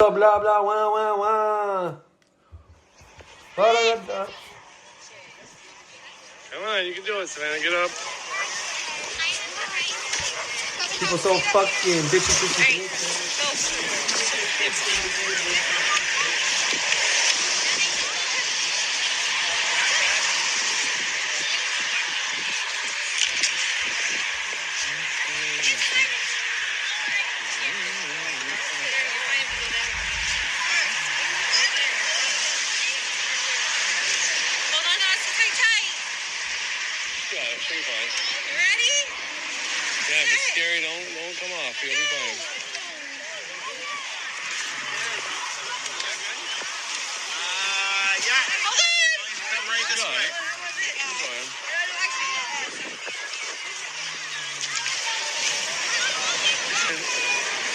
Blah, blah, wah, wah, wah. Come on, you can do it, Savannah. Get up. People so fucking bitchy. She'll be fine. You ready? Yeah, if it's scary, don't come off. You'll be fine. Yeah. Hold on. Come right this way. Keep going.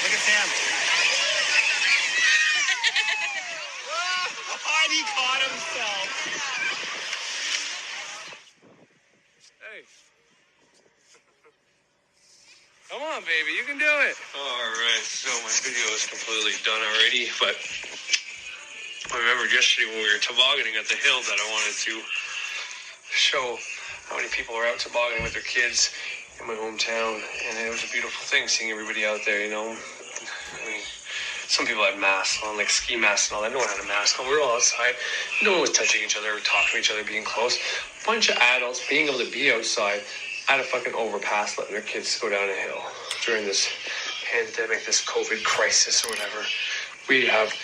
Look at Sam. He caught himself. Hey. Come on, baby. You can do it. All right. So my video is completely done already, but I remembered yesterday when we were tobogganing at the hill that I wanted to show how many people are out tobogganing with their kids in my hometown, and it was a beautiful thing seeing everybody out there, you know. I mean, some people had masks on, like ski masks and all that. No one had a mask on. We were all outside. No one was touching each other or talking to each other, being close. A bunch of adults being able to be outside at a fucking overpass, letting their kids go down a hill during this pandemic, this COVID crisis or whatever. We have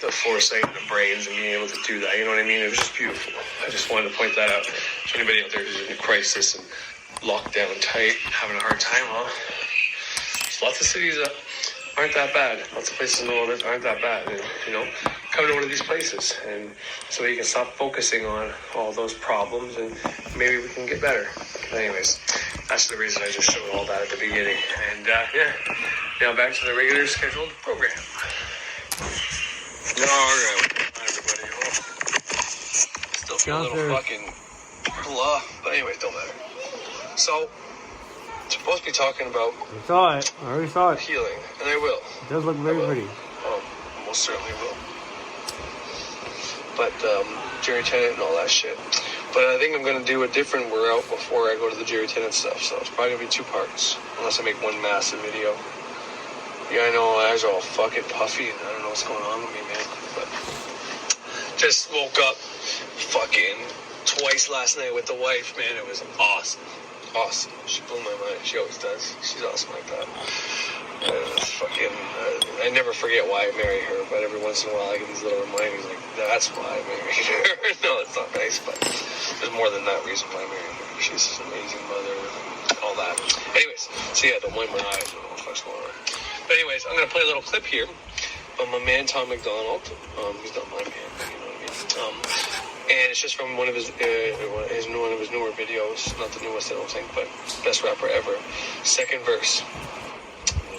the foresight and the brains and being able to do that. You know what I mean? It was just beautiful. I just wanted to point that out to anybody out there who's in a crisis and locked down tight, having a hard time. Well, there's lots of cities that aren't that bad. Lots of places in the world that aren't that bad. And, you know, come to one of these places, and so you can stop focusing on all those problems, and maybe we can get better. But anyways, that's the reason I just showed all that at the beginning. And yeah, now back to the regular scheduled program. All right, everybody. Oh, still feel a little fucking blah, but anyway, don't matter. So, I'm supposed to be talking about. I saw it. I already saw it. Healing, and I will. It does look very pretty. Oh, most certainly will. But Jerry Tennant and all that shit. But I think I'm going to do a different route before I go to the Jerry Tennant stuff. So it's probably going to be 2 parts, unless I make one massive video. Yeah, I know my eyes are all fucking puffy, and I don't know what's going on with me, man. But just woke up fucking twice last night with the wife, man. It was awesome. Awesome. She blew my mind. She always does. She's awesome like that. I never forget why I marry her, but every once in a while I get these little reminders like, that's why I married her. No, it's not nice, but there's more than that reason why I married her. She's an amazing mother and all that. Anyways, so yeah, don't mind my eyes. I don't know what the fuck's going on. But anyways, I'm going to play a little clip here of my man, Tom MacDonald. He's not my man, but you know what I mean. And it's just from one of his newer videos. Not the newest, I don't think, but best rapper ever. Second verse.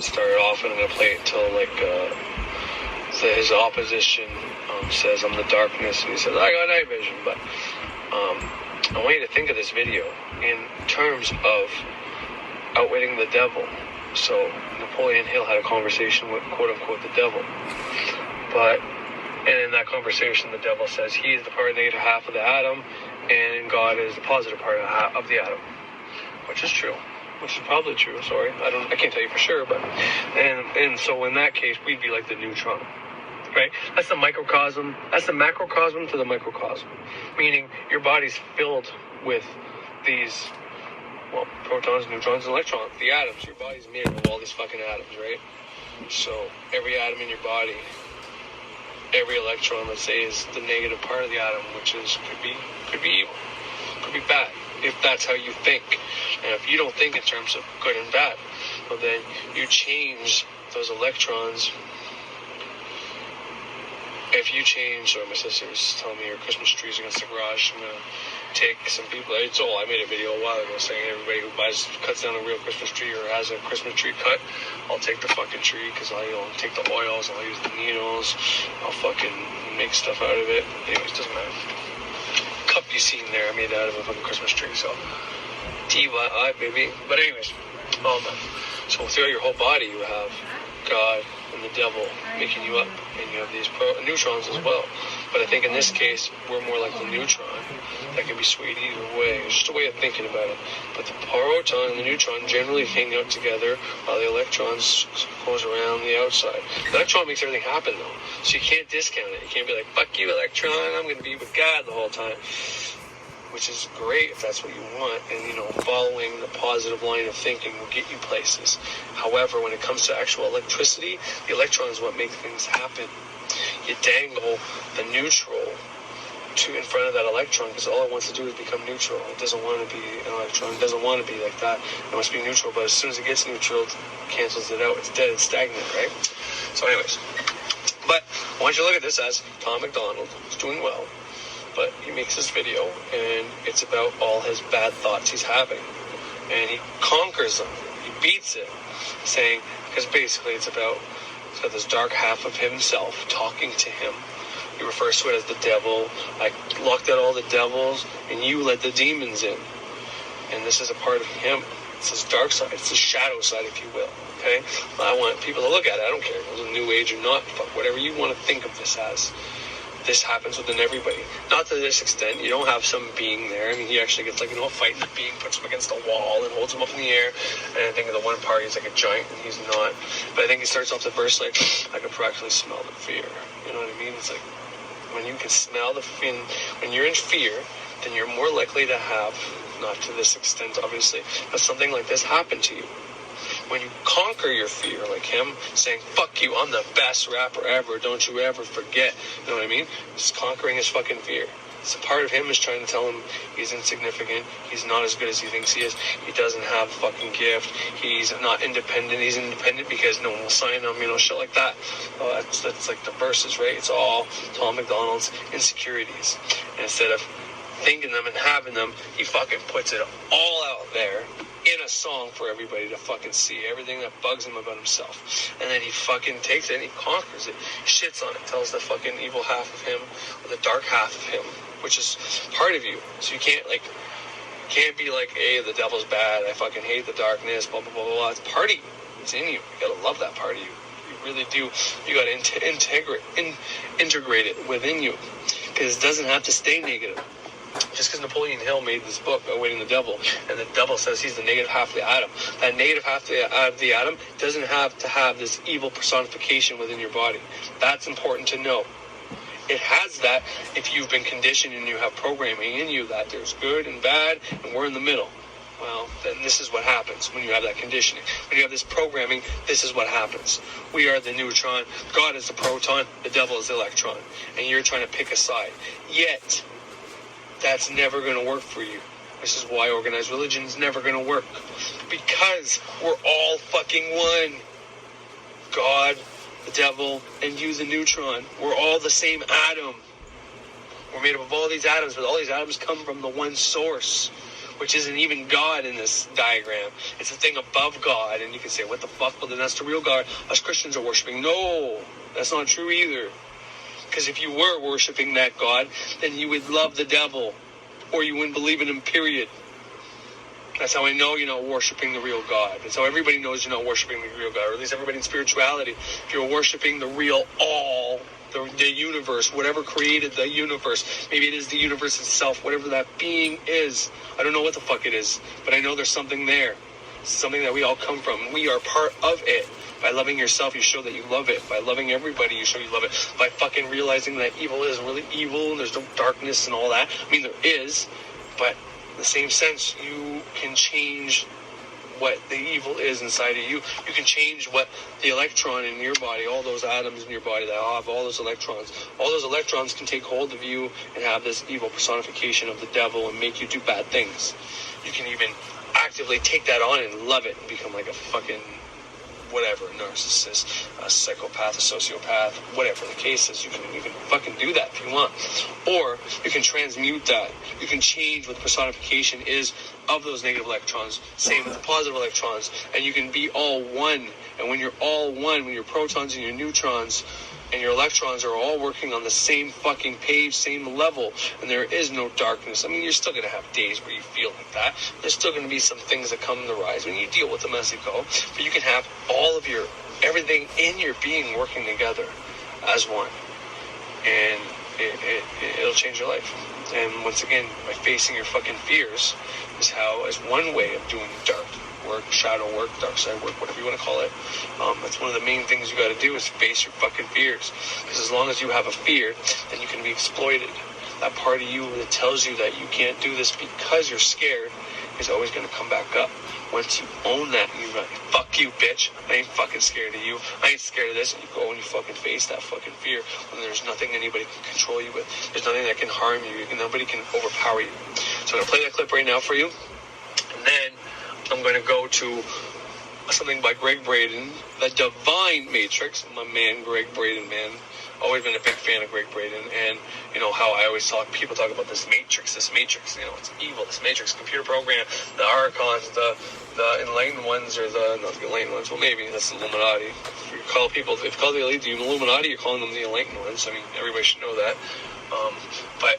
Started off, and I'm going to play it until, like, his opposition says, I'm the darkness, and he says, I got night vision. But I want you to think of this video in terms of outwitting the devil. So Napoleon Hill had a conversation with, quote-unquote, the devil. And in that conversation, the devil says he is the part negative half of the atom, and God is the positive part of the atom, which is true. Which is probably true. Sorry, I can't tell you for sure, but and so in that case, we'd be like the neutron, right? That's the microcosm. That's the macrocosm to the microcosm, meaning your body's filled with these, well, protons, neutrons, and electrons. The atoms. Your body's made up of all these fucking atoms, right? So every atom in your body, every electron, let's say, is the negative part of the atom, which is could be evil, could be bad. If that's how you think. And if you don't think in terms of good and bad, well, then you change those electrons. If you change, or my sister's telling me your Christmas tree's against the garage, I'm going to take some people. I made a video a while ago saying everybody who cuts down a real Christmas tree or has a Christmas tree cut, I'll take the fucking tree because I'll take the oils, I'll use the needles, I'll fucking make stuff out of it. Anyways, doesn't matter. Cup you seen there, I made out of a fucking Christmas tree, so TYI, baby. But anyways, so throughout your whole body you have God and the devil making you up, and you have these neutrons as well. But I think in this case, we're more like the neutron that can be swayed either way. It's just a way of thinking about it. But the proton and the neutron generally hang out together while the electrons goes around the outside. The electron makes everything happen, though. So you can't discount it. You can't be like, fuck you, electron, I'm going to be with God the whole time. Which is great if that's what you want. And, following the positive line of thinking will get you places. However, when it comes to actual electricity, the electron is what makes things happen. You dangle the neutral in front of that electron because all it wants to do is become neutral. It doesn't want to be an electron. It doesn't want to be like that. It wants to be neutral, but as soon as it gets neutral, it cancels it out. It's dead. It's stagnant, right? So anyways. But I want you to look at this as Tom MacDonald is doing well. But he makes this video, and it's about all his bad thoughts he's having. And he conquers them. He beats it, saying, because basically it's got this dark half of himself talking to him. He refers to it as the devil. I locked out all the devils, and you let the demons in. And this is a part of him. It's his dark side. It's the shadow side, if you will. Okay? I want people to look at it. I don't care if it's a new age or not. Fuck, whatever you want to think of this as. This happens within everybody. Not to this extent. You don't have some being there. I mean, he actually gets fighting the being, puts him against the wall and holds him up in the air. And I think of the one part, he's like a giant and he's not. But I think he starts off the verse like, I can practically smell the fear. You know what I mean? It's like, when you can smell when you're in fear, then you're more likely to have, not to this extent obviously, but something like this happen to you. When you conquer your fear, like him saying, fuck you, I'm the best rapper ever, don't you ever forget. You know what I mean? It's conquering his fucking fear. So part of him is trying to tell him he's insignificant, he's not as good as he thinks he is, he doesn't have a fucking gift, he's not independent, he's independent because no one will sign him, shit like that. That's like the verses, right? It's all Tom MacDonald's insecurities. And instead of thinking them and having them, he fucking puts it all out there in a song for everybody to fucking see, everything that bugs him about himself. And then he fucking takes it and he conquers it, shits on it, tells the fucking evil half of him, or the dark half of him, which is part of you. So you can't be like, hey, the devil's bad, I fucking hate the darkness, blah, blah, blah, blah. It's part of you. It's in you. You gotta love that part of you. You really do. You gotta integrate it within you. Because it doesn't have to stay negative. Just because Napoleon Hill made this book, Awaiting the Devil, and the devil says he's the negative half of the atom. That negative half of the atom doesn't have to have this evil personification within your body. That's important to know. It has that if you've been conditioned and you have programming in you that there's good and bad, and we're in the middle. Well, then this is what happens when you have that conditioning. When you have this programming, this is what happens. We are the neutron, God is the proton, the devil is the electron, and you're trying to pick a side. Yet, that's never going to work for you. This is why organized religion is never going to work. Because we're all fucking one. God, the devil, and you, the neutron. We're all the same atom. We're made up of all these atoms, but all these atoms come from the one source, which isn't even God in this diagram. It's a thing above God, and you can say, what the fuck? Well, then that's the real God us Christians are worshiping. No, that's not true either. Because if you were worshiping that God, then you would love the devil, or you wouldn't believe in him, period. That's how I know you're not worshiping the real God. That's how everybody knows you're not worshiping the real God, or at least everybody in spirituality. If you're worshiping the real all, the universe, whatever created the universe, maybe it is the universe itself, whatever that being is. I don't know what the fuck it is, but I know there's something there. Something that we all come from. We are part of it. By loving yourself, you show that you love it. By loving everybody, you show you love it. By fucking realizing that evil is really evil and there's no darkness and all that. I mean, there is, but in the same sense, you can change what the evil is inside of you. You can change what the electron in your body, all those atoms in your body that have all those electrons can take hold of you and have this evil personification of the devil and make you do bad things. You can even actively take that on and love it and become like a fucking whatever, narcissist, a psychopath, a sociopath, whatever the case is. You can fucking do that if you want. Or you can transmute that. You can change what the personification is of those negative electrons. Same with the positive electrons. And you can be all one. And when you're all one, when your protons and your neutrons and your electrons are all working on the same fucking page, same level, and there is no darkness. I mean, you're still going to have days where you feel like that. There's still going to be some things that come to rise when you deal with them as they go. But you can have all of your everything in your being working together as one. And it'll change your life. And once again, by facing your fucking fears is one way of doing dark work, shadow work, dark side work, whatever you want to call it. That's one of the main things you got to do is face your fucking fears. Because as long as you have a fear, then you can be exploited. That part of you that tells you that you can't do this because you're scared is always going to come back up. Once you own that, and you're like, fuck you, bitch. I ain't fucking scared of you. I ain't scared of this. And you go and you fucking face that fucking fear when there's nothing anybody can control you with. There's nothing that can harm you. Nobody can overpower you. So I'm going to play that clip right now for you. And then I'm going to go to something by Gregg Brandon, The Divine Matrix. My man, Gregg Brandon, man. Always been a big fan of Gregg Brandon, and you know how I always people talk about this matrix, you know, it's evil, this matrix, computer program, the archons, the enlightened ones, or not the enlightened ones, well maybe, that's the Illuminati. If you call the elite the Illuminati, you're calling them the enlightened ones. I mean, everybody should know that. But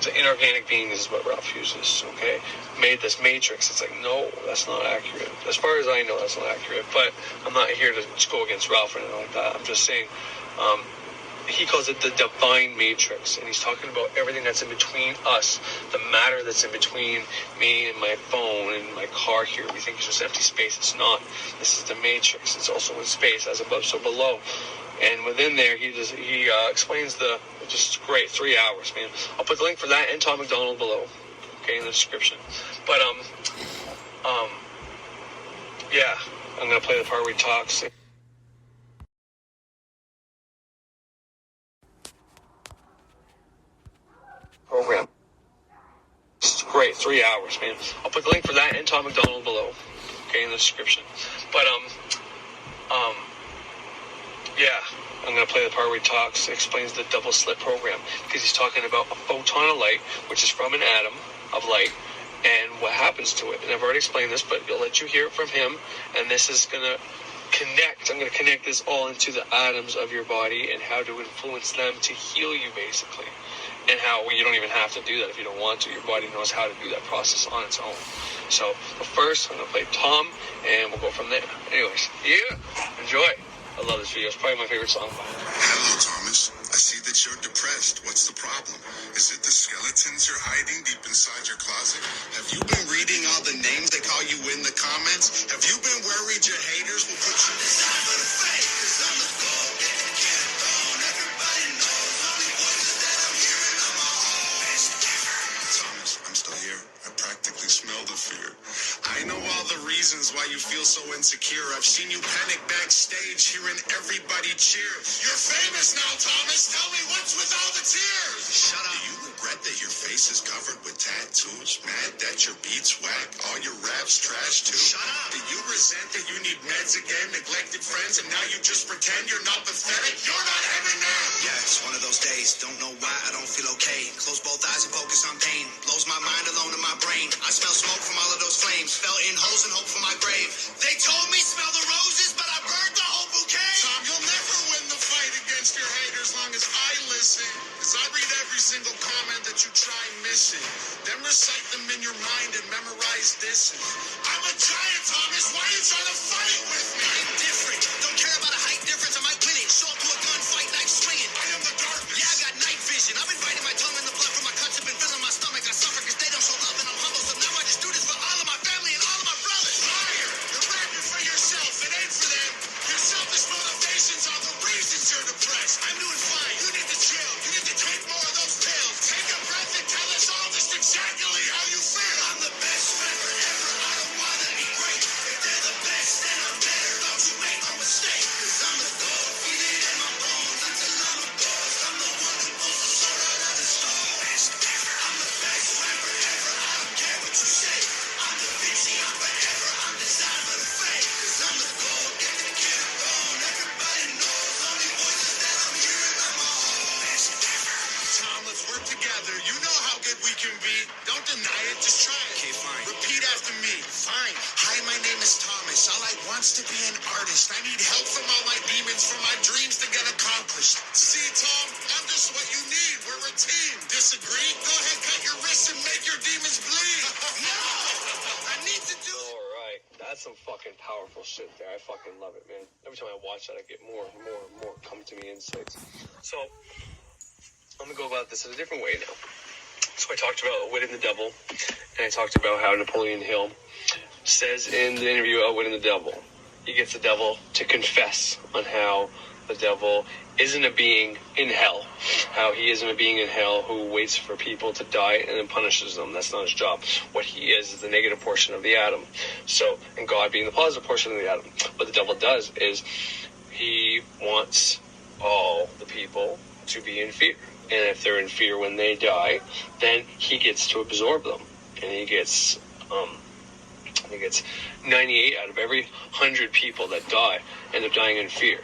the inorganic being is what Ralph uses, okay? Made this matrix. It's like, no, that's not accurate. As far as I know, that's not accurate. But I'm not here to just go against Ralph or anything like that. I'm just saying, he calls it the divine matrix, and he's talking about everything that's in between us, the matter that's in between me and my phone and my car here. We think it's just empty space. It's not. This is the matrix. It's also in space, as above, so below. And within there, he explains just great, 3 hours, man. I'll put the link for that and Tom MacDonald below, okay, in the description. But yeah, I'm gonna play the part where he talks. Program. It's great, 3 hours, man. I'll put the link for that and Tom MacDonald below, okay, in the description. But yeah, I'm going to play the part where he talks, explains the double slit program, because he's talking about a photon of light, which is from an atom of light, and what happens to it. And I've already explained this, but I'll let you hear it from him, and this is going to I'm going to connect this all into the atoms of your body and how to influence them to heal you, basically. And how you don't even have to do that if you don't want to. Your body knows how to do that process on its own. So, but first, I'm going to play Tom, and we'll go from there. Anyways, yeah, enjoy. I love this video. It's probably my favorite song. Hello, Thomas. I see that you're depressed. What's the problem? Is it the skeletons you're hiding deep inside your closet? Have you been reading all the names they call you in the comments? Have you been worried your haters will put you aside for the fake? 'Cause I'm the gold, get the kid thrown. Everybody knows only voices that I'm hearing on my own. Thomas, I'm still here. I practically smell the fear. I know all the reasons why you feel so insecure. I've seen you panic backstage, hearing everybody cheer. You're famous now, Thomas. Tell me what's with all the tears. Shut up. Do you regret that your face is covered with tattoos? Mad that your beats whack? All your raps trash too? Shut up. Do you resent that you need meds again? Neglected friends, and now you just pretend you're not pathetic? You're not Eminem. Yeah, it's one of those days. Don't know why I don't feel okay. Close both eyes and focus on pain. Blows my mind alone in my brain. I smell smoke from all of those flames. Fell in holes and hope for my grave. They told me smell the roses, but I burned the whole bouquet. Tom, you'll never win the fight against your haters long as I listen. Cause I read every single comment that you try missing. Then recite them in your mind and memorize this. I'm a giant, Thomas. Why are you trying to fight with me? I'm different. Don't care about a height difference. I might win it. Show up to a gunfight, knife swinging. I am the darkness. Yeah, I got night vision. I've been biting my tongue in the blood from my cuts. Have been filling my stomach. I suffer cause they don't show love and I'm humble. So now I just do this for all of my family and all of my brothers. Liar! You're rapping for yourself. It ain't for them. Your selfish motivations are the reasons you're depressed. I'm doing fine. You need to chill. You need to take more of those pills. Take a breath and tell us all just exactly how you feel. I'm the best rapper ever. I don't wanna be great. If they're the best, then I'm better. Don't you make no mistake. Cause I'm the gold. Feed it in my bones until I'm a ghost. I'm the one who pulls the sword out of the stone. I'm the best rapper ever. I don't care what you say. I'm the Vinci. I'm forever. I'm designed for the fake. Cause I'm the gold. Get the kid thrown. Everybody knows only voices that I'm hearing on my own. Tom, let's work together. You know how good we can be. Don't deny it, just try it. Okay, fine. Repeat after me. Fine. Hi, my name is Thomas. All I want's to be an artist. I need help from all my demons for my dreams to get accomplished. See, Tom, I'm just what you need. We're a team. Disagree? Go ahead, cut your wrists and make your demons bleed. No! I need to do it. Alright, That's some fucking powerful shit there. I fucking love it, man. Every time I watch that, I get more and more and more come to me insights. So, I'm gonna go about this in a different way now. So I talked about Outwitting the Devil, and I talked about how Napoleon Hill says in the interview Outwitting the Devil, he gets the devil to confess on how the devil isn't a being in hell, how he isn't a being in hell who waits for people to die and then punishes them. That's not his job. What he is the negative portion of the atom. So, and God being the positive portion of the atom. What the devil does is he wants all the people to be in fear. And if they're in fear when they die, then he gets to absorb them. And he gets 98 out of every 100 people that die end up dying in fear.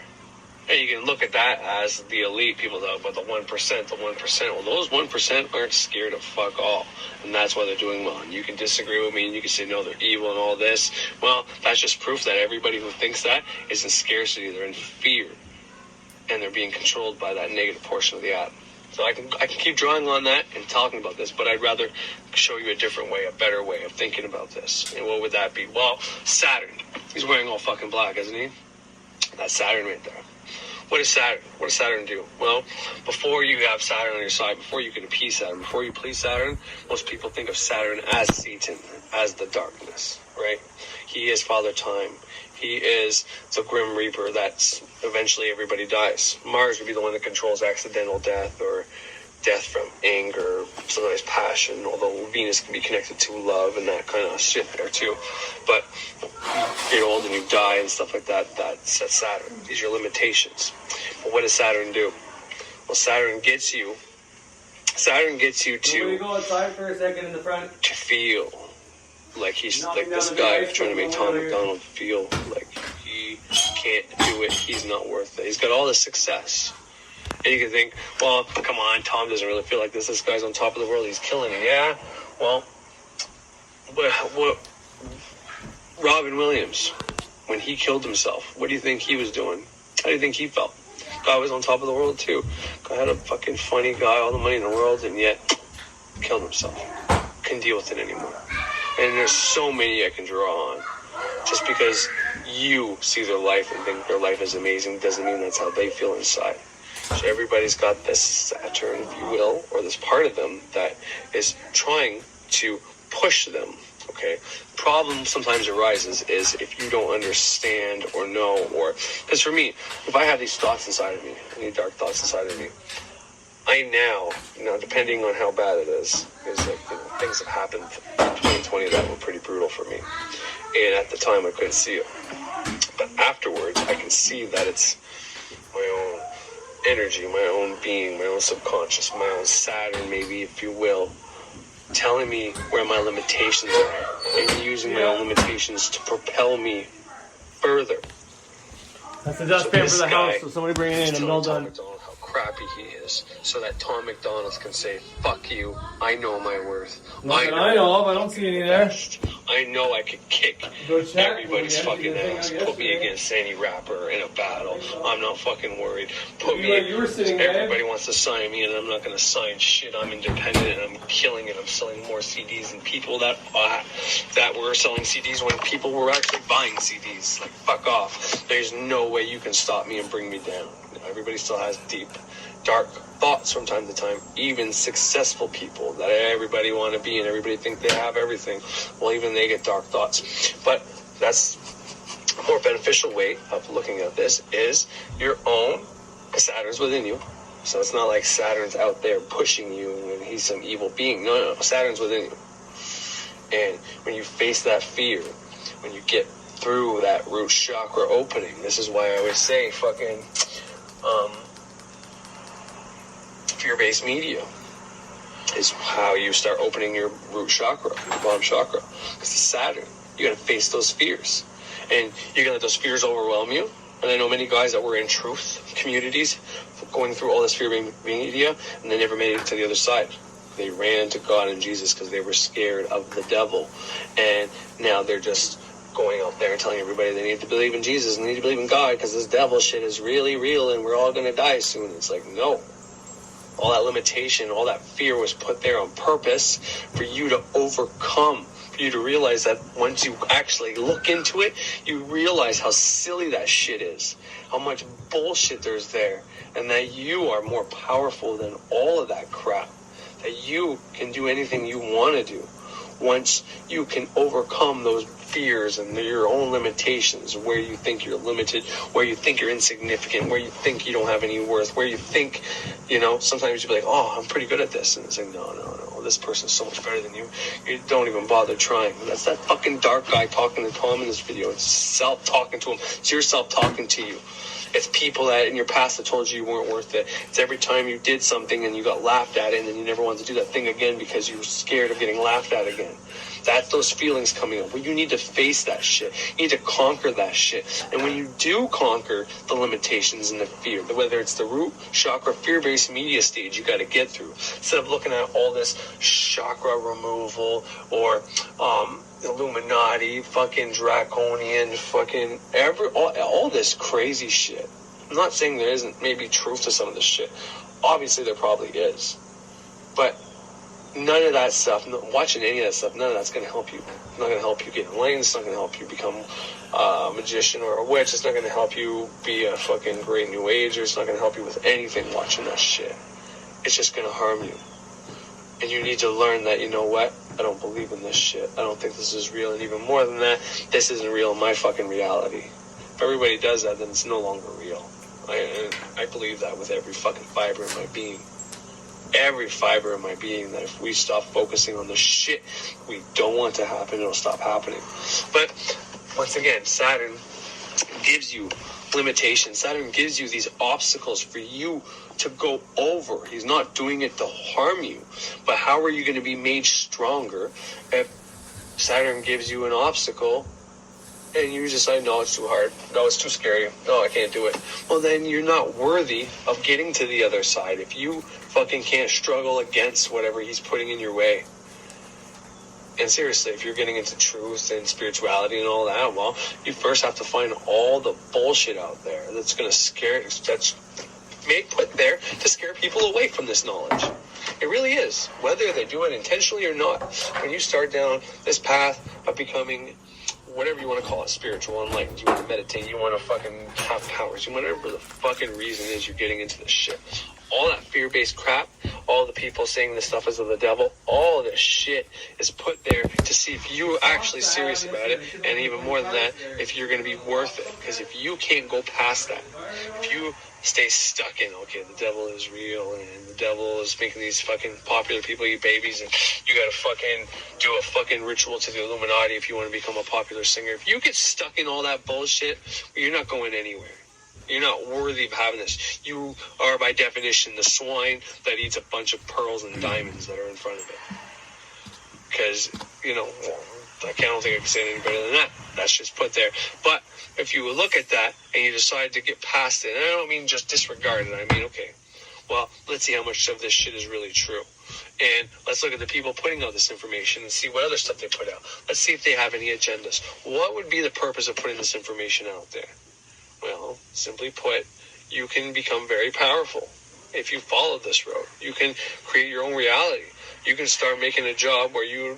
And you can look at that as the elite people, though, but the 1%. Well, those 1% aren't scared of fuck all. And that's why they're doing well. And you can disagree with me and you can say, no, they're evil and all this. Well, that's just proof that everybody who thinks that is in scarcity. They're in fear. And they're being controlled by that negative portion of the atom. So I can keep drawing on that and talking about this, but I'd rather show you a different way, a better way of thinking about this. And what would that be? Well, Saturn. He's wearing all fucking black, isn't he? That's Saturn right there. What is Saturn? What does Saturn do? Well, before you have Saturn on your side, before you can appease Saturn, before you please Saturn, most people think of Saturn as Satan, as the darkness, right? He is Father Time. He is the Grim Reaper that's eventually everybody dies. Mars would be the one that controls accidental death or death from anger, sometimes passion, although Venus can be connected to love and that kind of shit there too. But you get old and you die and stuff like that, that's Saturn. These are your limitations. But what does Saturn do? Well, Saturn gets you to... go outside for a second in the front? To feel like he's like this guy trying to make Tom MacDonald feel like he can't do it, he's not worth it. He's got all this success. And you can think, well, come on, Tom doesn't really feel like this. This guy's on top of the world. He's killing it. Yeah, well, what Robin Williams, when he killed himself, what do you think he was doing? How do you think he felt? Guy was on top of the world, too. Guy had a fucking funny guy, all the money in the world, and yet killed himself. Couldn't deal with it anymore. And there's so many I can draw on. Just because you see their life and think their life is amazing doesn't mean that's how they feel inside. So everybody's got this Saturn, if you will, or this part of them that is trying to push them, okay? Problem sometimes arises is if you don't understand or know, or... Because for me, if I have these thoughts inside of me, any dark thoughts inside of me, I now, depending on how bad it is like, things have happened in 2020 that were pretty brutal for me. And at the time, I couldn't see it. But afterwards, I can see that it's my own energy, my own being, my own subconscious, my own Saturn, maybe, if you will, telling me where my limitations are and using my own limitations to propel me further. That's the dustpan for the house, so somebody bring it in. I'm all done. How crappy he is, so that Tom MacDonald can say, fuck you, I know my worth. I know of, I don't see any there. I know I could kick everybody's fucking ass. Put me against any rapper in a battle. I'm not fucking worried. Everybody wants to sign me, and I'm not going to sign shit. I'm independent, and I'm killing it. I'm selling more CDs than people that were selling CDs when people were actually buying CDs. Like, fuck off. There's no way you can stop me and bring me down. Everybody still has deep, dark thoughts from time to time. Even successful people that everybody want to be and everybody think they have everything. Well, even they get dark thoughts. But that's a more beneficial way of looking at this is your own. Saturn's within you. So it's not like Saturn's out there pushing you and he's some evil being. No, Saturn's within you. And when you face that fear, when you get through that root chakra opening, this is why I always say fucking... fear-based media is how you start opening your root chakra, your bottom chakra. Because it's Saturn. You gotta face those fears. And you're gonna let those fears overwhelm you. And I know many guys that were in truth communities going through all this fear-based media, and they never made it to the other side. They ran to God and Jesus because they were scared of the devil. And now they're just going out there and telling everybody they need to believe in Jesus and they need to believe in God because this devil shit is really real and we're all going to die soon. It's like, no. All that limitation, all that fear was put there on purpose for you to overcome for you to realize that once you actually look into it, you realize how silly that shit is, how much bullshit there's there, and that you are more powerful than all of that crap, that you can do anything you want to do once you can overcome those fears and your own limitations, where you think you're limited, where you think you're insignificant, where you think you don't have any worth, where you think, sometimes you'll be like, oh, I'm pretty good at this, and it's like, no, this person's so much better than you. You don't even bother trying. And that's that fucking dark guy talking to Tom in this video. It's self talking to him. It's yourself talking to you. It's people that in your past that told you weren't worth it. It's every time you did something and you got laughed at, and then you never wanted to do that thing again because you were scared of getting laughed at again. That's those feelings coming up. Well, you need to face that shit. You need to conquer that shit. And when you do conquer the limitations and the fear, whether it's the root chakra fear-based media stage you got to get through, instead of looking at all this chakra removal or Illuminati, fucking draconian, fucking all this crazy shit. I'm not saying there isn't maybe truth to some of this shit. Obviously there probably is. But none of that stuff, watching any of that stuff, none of that's going to help you. It's not going to help you get enlightened. It's not going to help you become a magician or a witch. It's not going to help you be a fucking great new ager. It's not going to help you with anything watching that shit. It's just going to harm you. And you need to learn that, you know what? I don't believe in this shit. I don't think this is real. And even more than that, this isn't real in my fucking reality. If everybody does that, then it's no longer real. I believe that with every fucking fiber in my being. Every fiber in my being, that if we stop focusing on the shit we don't want to happen, it'll stop happening. But once again, Saturn gives you limitations. Saturn gives you these obstacles for you to go over. He's not doing it to harm you. But how are you going to be made stronger if Saturn gives you an obstacle and you decide, no, it's too hard. No, it's too scary. No, I can't do it. Well, then you're not worthy of getting to the other side if you fucking can't struggle against whatever he's putting in your way. And seriously, if you're getting into truth and spirituality and all that, well, you first have to find all the bullshit out there that's going to that's put there to scare people away from this knowledge. It really is, whether they do it intentionally or not. When you start down this path of becoming whatever you want to call it, spiritual, enlightened, you want to meditate, you want to fucking have powers, whatever the fucking reason is you're getting into this shit. All that fear-based crap, all the people saying this stuff is of the devil, all of this shit is put there to see if you're actually serious about it, and even more than that, if you're going to be worth it. Because if you can't go past that, if you stay stuck in, okay, the devil is real, and the devil is making these fucking popular people eat babies, and you gotta fucking do a fucking ritual to the Illuminati if you want to become a popular singer. If you get stuck in all that bullshit, you're not going anywhere. You're not worthy of having this. You are, by definition, the swine that eats a bunch of pearls and diamonds that are in front of it. Because, I don't think I can say it any better than that. That's just put there. But if you look at that and you decide to get past it, and I don't mean just disregard it, I mean, okay, well, let's see how much of this shit is really true. And let's look at the people putting out this information and see what other stuff they put out. Let's see if they have any agendas. What would be the purpose of putting this information out there? Well, simply put, you can become very powerful if you follow this road. You can create your own reality. You can start making a job where you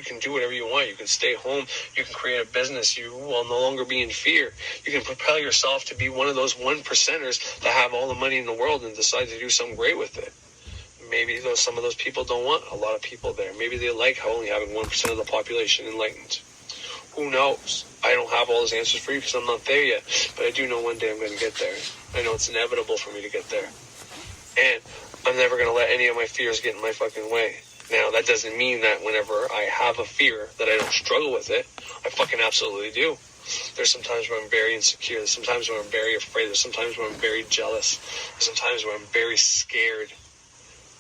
can do whatever you want. You can stay home. You can create a business. You will no longer be in fear. You can propel yourself to be one of those 1%ers that have all the money in the world and decide to do something great with it. Maybe some of those people don't want a lot of people there. Maybe they like only having 1% of the population enlightened. Who knows? I don't have all those answers for you because I'm not there yet. But I do know one day I'm going to get there. I know it's inevitable for me to get there. And I'm never going to let any of my fears get in my fucking way. Now, that doesn't mean that whenever I have a fear that I don't struggle with it. I fucking absolutely do. There's some times where I'm very insecure. There's some times where I'm very afraid. There's some times where I'm very jealous. There's some times where I'm very scared.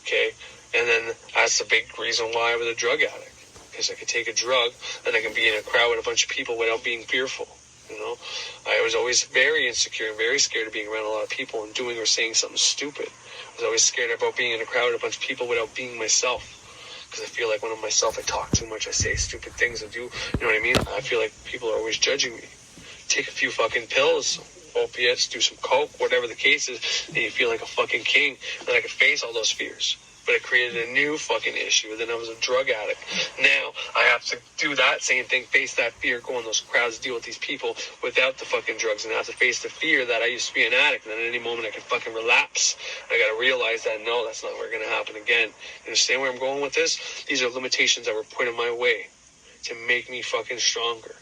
Okay? And then that's a big reason why I was a drug addict. Because I could take a drug and I can be in a crowd with a bunch of people without being fearful. I was always very insecure and very scared of being around a lot of people and doing or saying something stupid. I was always scared about being in a crowd with a bunch of people without being myself. Because I feel like when I'm myself, I talk too much, I say stupid things, I do, you know what I mean? I feel like people are always judging me. Take a few fucking pills, opiates, do some coke, whatever the case is, and you feel like a fucking king, and I can face all those fears. but it created a new fucking issue. Then I was a drug addict. Now I have to do that same thing, face that fear, go in those crowds, deal with these people without the fucking drugs, and I have to face the fear that I used to be an addict, and then at any moment I could fucking relapse. I gotta realize that, no, that's not where it's gonna happen again. You understand where I'm going with this? These are limitations that were put in my way to make me fucking stronger.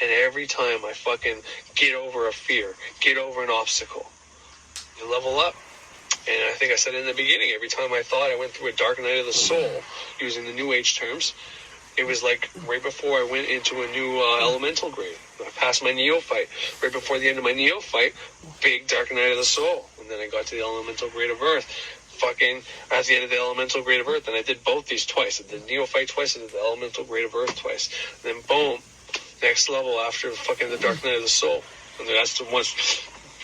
And every time I fucking get over a fear, get over an obstacle, you level up. And I think I said in the beginning, every time I thought I went through a dark night of the soul, using the New Age terms, it was like right before I went into a new elemental grade. I passed my neophyte. Right before the end of my neophyte, big dark night of the soul. And then I got to the elemental grade of earth. Fucking at the end of the elemental grade of earth. And I did both these twice. I did the neophyte twice. I did the elemental grade of earth twice. And then boom, next level after fucking the dark night of the soul. And that's the one,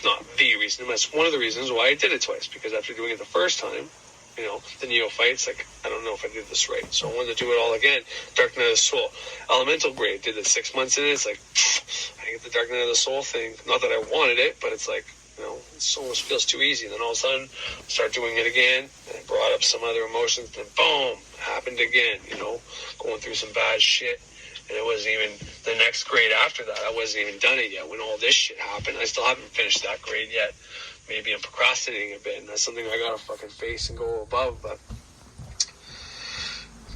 not the reason, that's one of the reasons why I did it twice. Because after doing it the first time, you know, the neophytes, like, I don't know if I did this right. So I wanted to do it all again. Dark Night of the Soul. Elemental grade, did it 6 months in it. It's like, I get the Dark Night of the Soul thing. Not that I wanted it, but it's like, you know, it almost feels too easy. And then all of a sudden, I start doing it again. And I brought up some other emotions. And boom, happened again, you know, going through some bad shit. And it wasn't even the next grade after that. I wasn't even done it yet when all this shit happened. I still haven't finished that grade yet. Maybe I'm procrastinating a bit, and that's something I gotta fucking face and go above.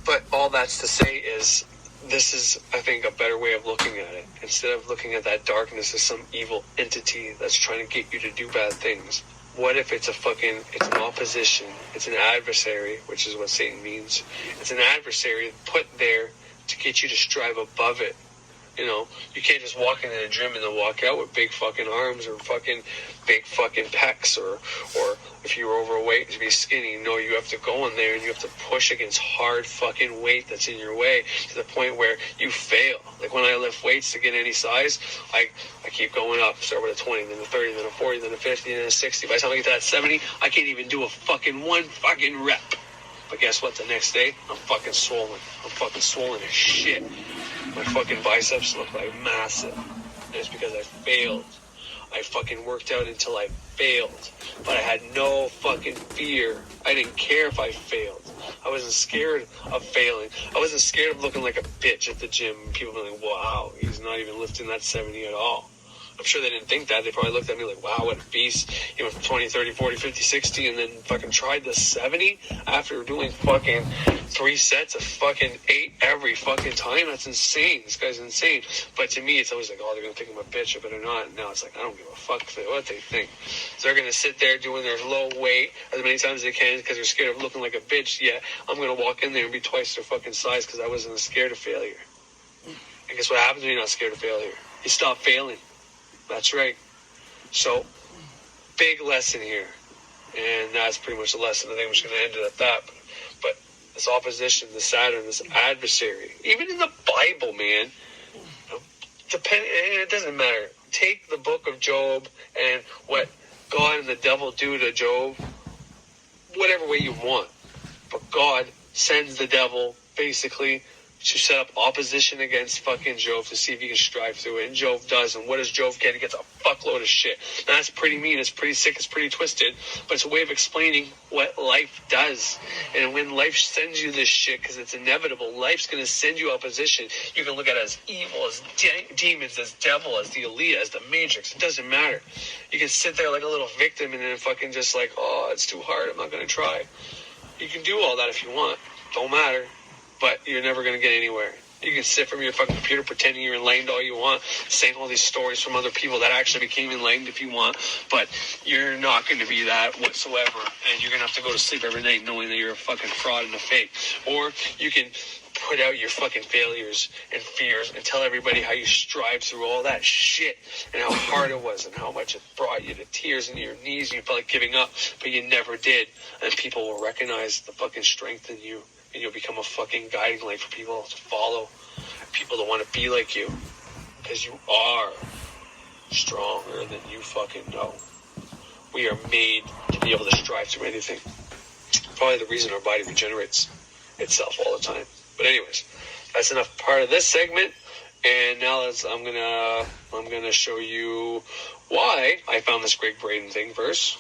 But all that's to say is, this is, I think, a better way of looking at it. Instead of looking at that darkness as some evil entity that's trying to get you to do bad things. What if it's an opposition, it's an adversary, which is what Satan means. It's an adversary put there to get you to strive above it. You know, you can't just walk into the gym and then walk out with big fucking arms or fucking big fucking pecs, or if you're overweight to be skinny. No, you have to go in there and you have to push against hard fucking weight that's in your way to the point where you fail. Like when I lift weights to get any size, I keep going up. Start with a 20, then a 30, then a 40, then a 50, then a 60. By the time I get to that 70, I can't even do a fucking one fucking rep. But guess what? The next day, I'm fucking swollen. I'm fucking swollen as shit. My fucking biceps look like massive. And it's because I failed. I fucking worked out until I failed. But I had no fucking fear. I didn't care if I failed. I wasn't scared of failing. I wasn't scared of looking like a bitch at the gym. People being like, wow, he's not even lifting that 70 at all. I'm sure they didn't think that. They probably looked at me like, wow, what a beast. He went from 20, 30, 40, 50, 60, and then fucking tried the 70 after doing fucking 3 sets of fucking 8 every fucking time. That's insane. This guy's insane. But to me, it's always like, oh, they're going to think I'm a bitch. I better not. And now it's like, I don't give a fuck what they think. So they're going to sit there doing their low weight as many times as they can because they're scared of looking like a bitch. Yeah, I'm going to walk in there and be twice their fucking size because I wasn't scared of failure. And guess what happens when you're not scared of failure? You stop failing. That's right. So, big lesson here. And that's pretty much the lesson. I think I'm just going to end it at that. But this opposition, this Saturn, this adversary, even in the Bible, man, it doesn't matter. Take the book of Job and what God and the devil do to Job, whatever way you want. But God sends the devil, basically, to set up opposition against fucking Job to see if he can strive through it. And Job does. And what does Job get? He gets a fuckload of shit. Now, that's pretty mean. It's pretty sick. It's pretty twisted. But it's a way of explaining what life does. And when life sends you this shit, because it's inevitable, life's going to send you opposition. You can look at it as evil, as demons, as devil, as the elite, as the matrix. It doesn't matter. You can sit there like a little victim and then fucking just like, oh, it's too hard. I'm not going to try. You can do all that if you want. Don't matter. But you're never going to get anywhere. You can sit from your fucking computer pretending you're enlightened all you want, saying all these stories from other people that actually became enlightened if you want, but you're not going to be that whatsoever, and you're going to have to go to sleep every night knowing that you're a fucking fraud and a fake. Or you can put out your fucking failures and fears and tell everybody how you strived through all that shit and how hard it was and how much it brought you to tears and your knees and you felt like giving up, but you never did. And people will recognize the fucking strength in you. And you'll become a fucking guiding light for people to follow, people that want to be like you, because you are stronger than you fucking know. We are made to be able to strive through anything. Probably the reason our body regenerates itself all the time. But anyways, that's enough part of this segment. And now I'm gonna show you why I found this Gregg Brandon thing first.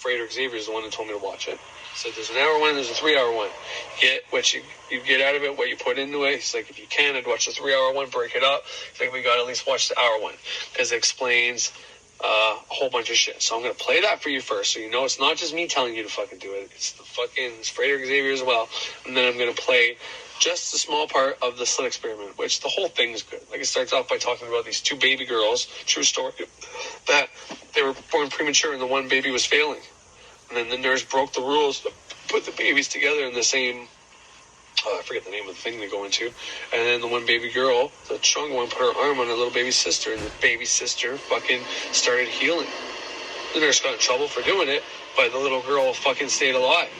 Frater Xavier is the one that told me to watch it. So there's an hour one, there's a 3 hour one. Get what you get out of it, what you put into it. He's like, if you can, I'd watch the 3 hour one, break it up. I think we got to at least watch the hour one because it explains a whole bunch of shit. So I'm going to play that for you first, so you know it's not just me telling you to fucking do it. It's Frater Xavier as well. And then I'm going to play just a small part of the slit experiment, which the whole thing is good. Like, it starts off by talking about these 2 baby girls, true story, that they were born premature and the one baby was failing. And then the nurse broke the rules to put the babies together in the same, I forget the name of the thing they go into. And then the one baby girl, the stronger one, put her arm on her little baby sister, and the baby sister fucking started healing. The nurse got in trouble for doing it, but the little girl fucking stayed alive.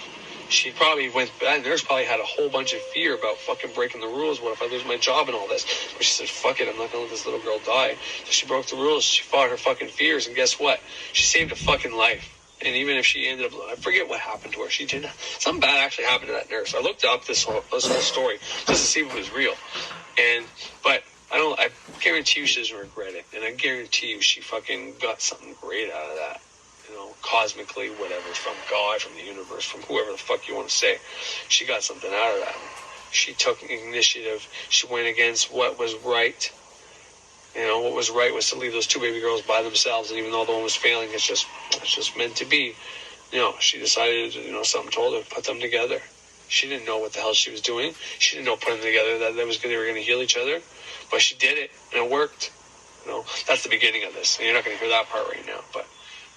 She probably that nurse probably had a whole bunch of fear about fucking breaking the rules. What if I lose my job and all this? But she said, fuck it, I'm not gonna let this little girl die. So she broke the rules, she fought her fucking fears, and guess what? She saved a fucking life. And even if she ended up, I forget what happened to her. She did something bad actually happened to that nurse. I looked up this whole story just to see if it was real. But I guarantee you she doesn't regret it. And I guarantee you she fucking got something great out of that. You know, cosmically, whatever, from God, from the universe, from whoever the fuck you want to say. She got something out of that. She took initiative. She went against what was right. You know, what was right was to leave those 2 baby girls by themselves, and even though the one was failing, it's just meant to be. You know, she decided, something told her to put them together. She didn't know what the hell she was doing. She didn't know putting them together that they were going to heal each other, but she did it, and it worked. You know, that's the beginning of this, and you're not going to hear that part right now, but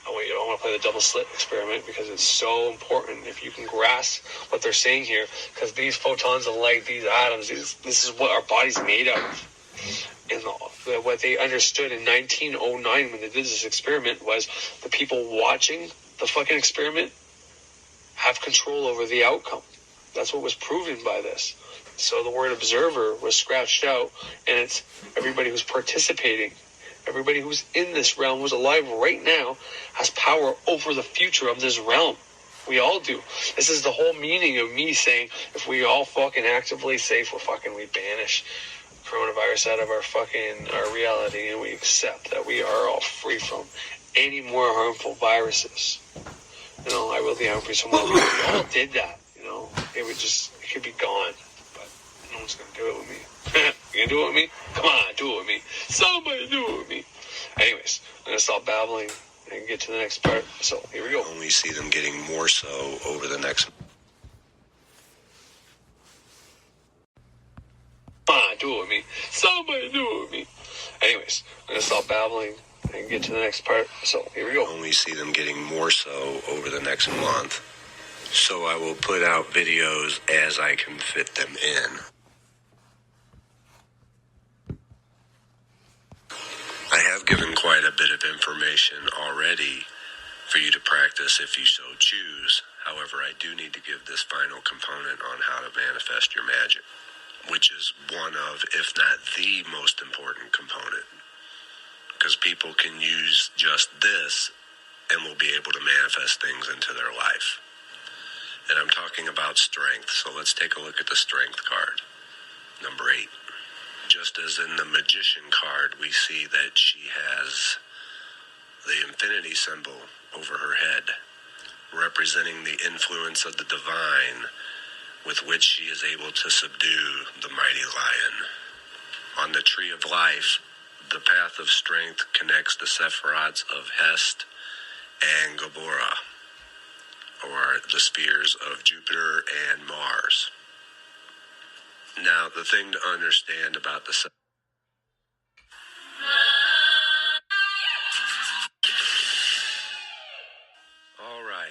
I want to play the double slit experiment because it's so important if you can grasp what they're saying here, because these photons of light, these atoms, this is what our body's made out of. And what they understood in 1909 when they did this experiment was the people watching the fucking experiment have control over the outcome. That's what was proven by this. So the word observer was scratched out, and it's everybody who's participating, everybody who's in this realm, who's alive right now, has power over the future of this realm. We all do. This is the whole meaning of me saying if we all fucking actively say we banish coronavirus out of our reality, and we accept that we are all free from any more harmful viruses. I will be harmful to someone. We all did that. It could be gone, but no one's gonna do it with me. You gonna do it with me? Come on, do it with me. Somebody do it with me. Anyways, I'm gonna stop babbling and get to the next part. So here we go. Only see them getting more so over the next. Do it with me. Somebody do it with me. Anyways, I'm going to stop babbling and get to the next part. So, here we go. Only see them getting more so over the next month. So I will put out videos as I can fit them in. I have given quite a bit of information already for you to practice if you so choose. However, I do need to give this final component on how to manifest your magic, which is one of, if not the most important component. Because people can use just this and will be able to manifest things into their life. And I'm talking about strength, so let's take a look at the strength card. Number 8. Just as in the magician card, we see that she has the infinity symbol over her head, representing the influence of the divine, with which she is able to subdue the mighty lion. On the tree of life, the path of strength connects the Sephiroths of Hest and Gabora, or the spheres of Jupiter and Mars. Now, the thing to understand about the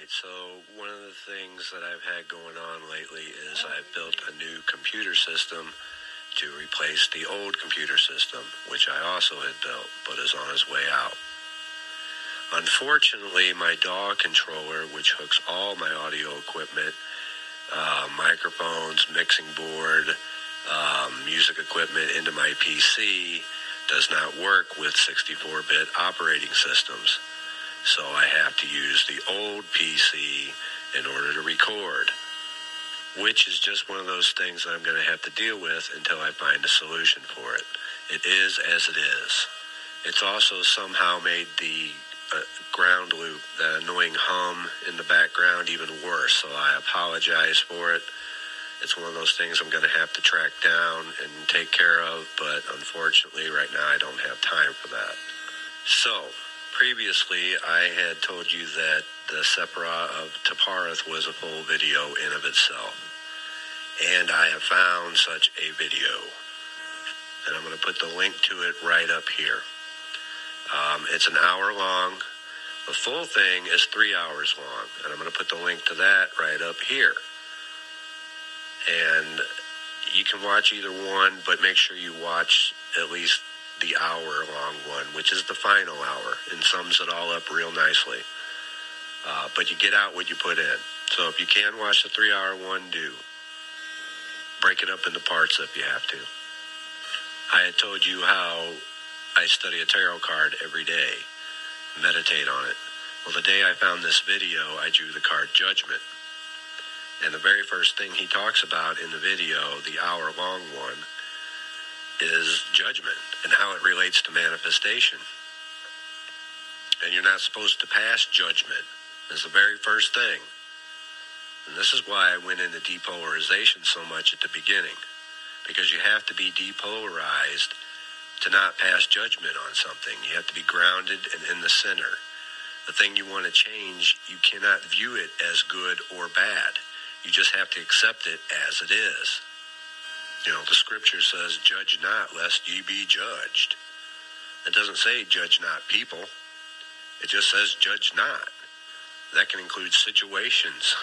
So one of the things that I've had going on lately is I've built a new computer system to replace the old computer system, which I also had built, but is on its way out. Unfortunately, my DAW controller, which hooks all my audio equipment, microphones, mixing board, music equipment into my PC, does not work with 64-bit operating systems. So I have to use the old PC in order to record, which is just one of those things that I'm going to have to deal with until I find a solution for it. It is as it is. It's also somehow made the ground loop, that annoying hum in the background, even worse. So I apologize for it. It's one of those things I'm going to have to track down and take care of, but unfortunately right now I don't have time for that. So, previously I had told you that the Sephirah of Tapareth was a full video in of itself. And I have found such a video. And I'm going to put the link to it right up here. It's an hour long. The full thing is 3 hours long. And I'm going to put the link to that right up here. And you can watch either one, but make sure you watch at least the hour-long one, which is the final hour, and sums it all up real nicely. But you get out what you put in. So if you can watch the 3 hour one, do. Break it up into parts if you have to. I had told you how I study a tarot card every day, meditate on it. Well, the day I found this video, I drew the card Judgment. And the very first thing he talks about in the video, the hour-long one, is judgment and how it relates to manifestation. And you're not supposed to pass judgment. That's the very first thing. And this is why I went into depolarization so much at the beginning. Because you have to be depolarized to not pass judgment on something. You have to be grounded and in the center. The thing you want to change, you cannot view it as good or bad. You just have to accept it as it is. You know, the scripture says, judge not, lest ye be judged. It doesn't say judge not people. It just says judge not. That can include situations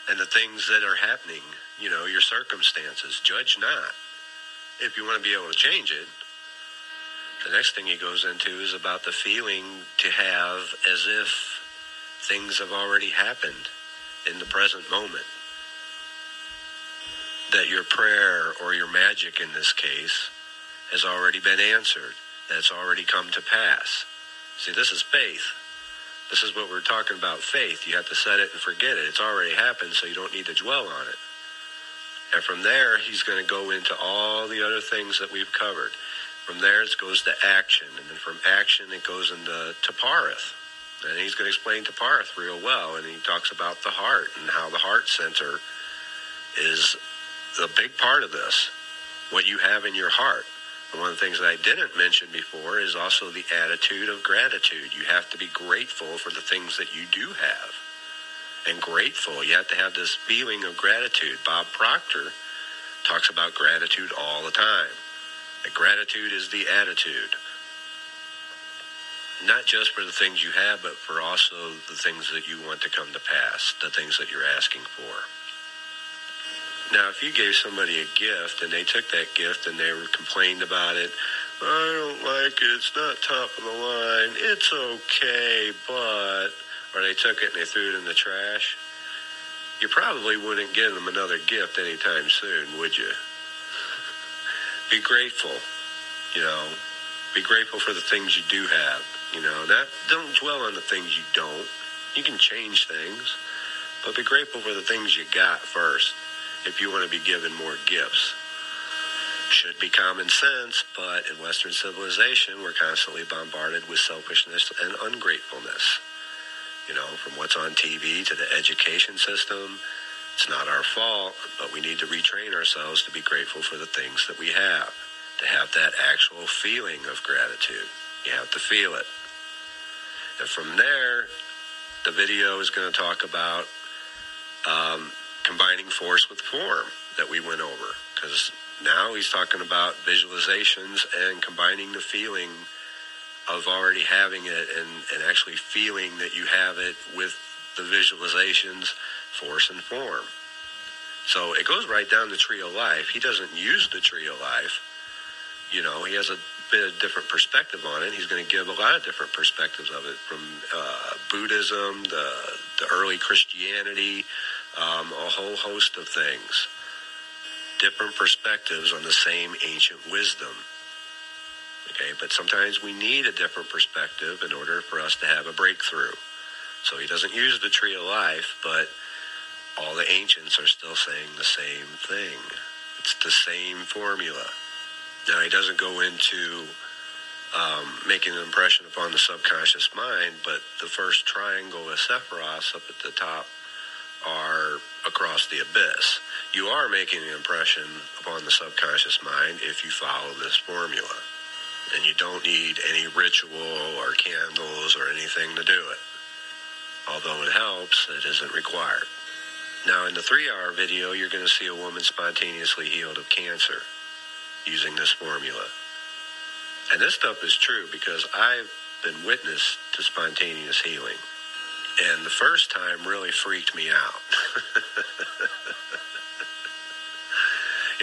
and the things that are happening, you know, your circumstances. Judge not. If you want to be able to change it, the next thing he goes into is about the feeling to have as if things have already happened in the present moment. That your prayer or your magic in this case has already been answered. That's already come to pass. See, this is faith. This is what we're talking about, faith. You have to set it and forget it. It's already happened, so you don't need to dwell on it. And from there, he's going to go into all the other things that we've covered. From there, it goes to action. And then from action, it goes into Tapareth. And he's going to explain Tapareth real well. And he talks about the heart and how the heart center is a big part of this, what you have in your heart. And one of the things that I didn't mention before is also the attitude of gratitude. You have to be grateful for the things that you do have. And grateful, you have to have this feeling of gratitude. Bob Proctor talks about gratitude all the time. And gratitude is the attitude. Not just for the things you have, but for also the things that you want to come to pass, the things that you're asking for. Now, if you gave somebody a gift and they took that gift and they complained about it, I don't like it, it's not top of the line, it's okay, but, or they took it and they threw it in the trash, you probably wouldn't give them another gift anytime soon, would you? Be grateful, you know. Be grateful for the things you do have, you know. Don't dwell on the things you don't. You can change things, but be grateful for the things you got first. If you want to be given more gifts. Should be common sense, but in Western civilization, we're constantly bombarded with selfishness and ungratefulness. You know, from what's on TV to the education system, it's not our fault, but we need to retrain ourselves to be grateful for the things that we have, to have that actual feeling of gratitude. You have to feel it. And from there, the video is going to talk about combining force with form that we went over, because now he's talking about visualizations and combining the feeling of already having it and actually feeling that you have it with the visualizations, force and form. So it goes right down the tree of life. He doesn't use the tree of life. You know, he has a bit of different perspective on it. He's going to give a lot of different perspectives of it, from Buddhism, the early Christianity, a whole host of things. Different perspectives on the same ancient wisdom. Okay, but sometimes we need a different perspective in order for us to have a breakthrough. So he doesn't use the tree of life, but all the ancients are still saying the same thing. It's the same formula. Now, he doesn't go into making an impression upon the subconscious mind, but the first triangle of Sephiroth up at the top are across the abyss. You are making an impression upon the subconscious mind if you follow this formula. And you don't need any ritual or candles or anything to do it. Although it helps, it isn't required. Now, in the 3-hour video, you're going to see a woman spontaneously healed of cancer using this formula. And this stuff is true because I've been witness to spontaneous healing. And the first time really freaked me out.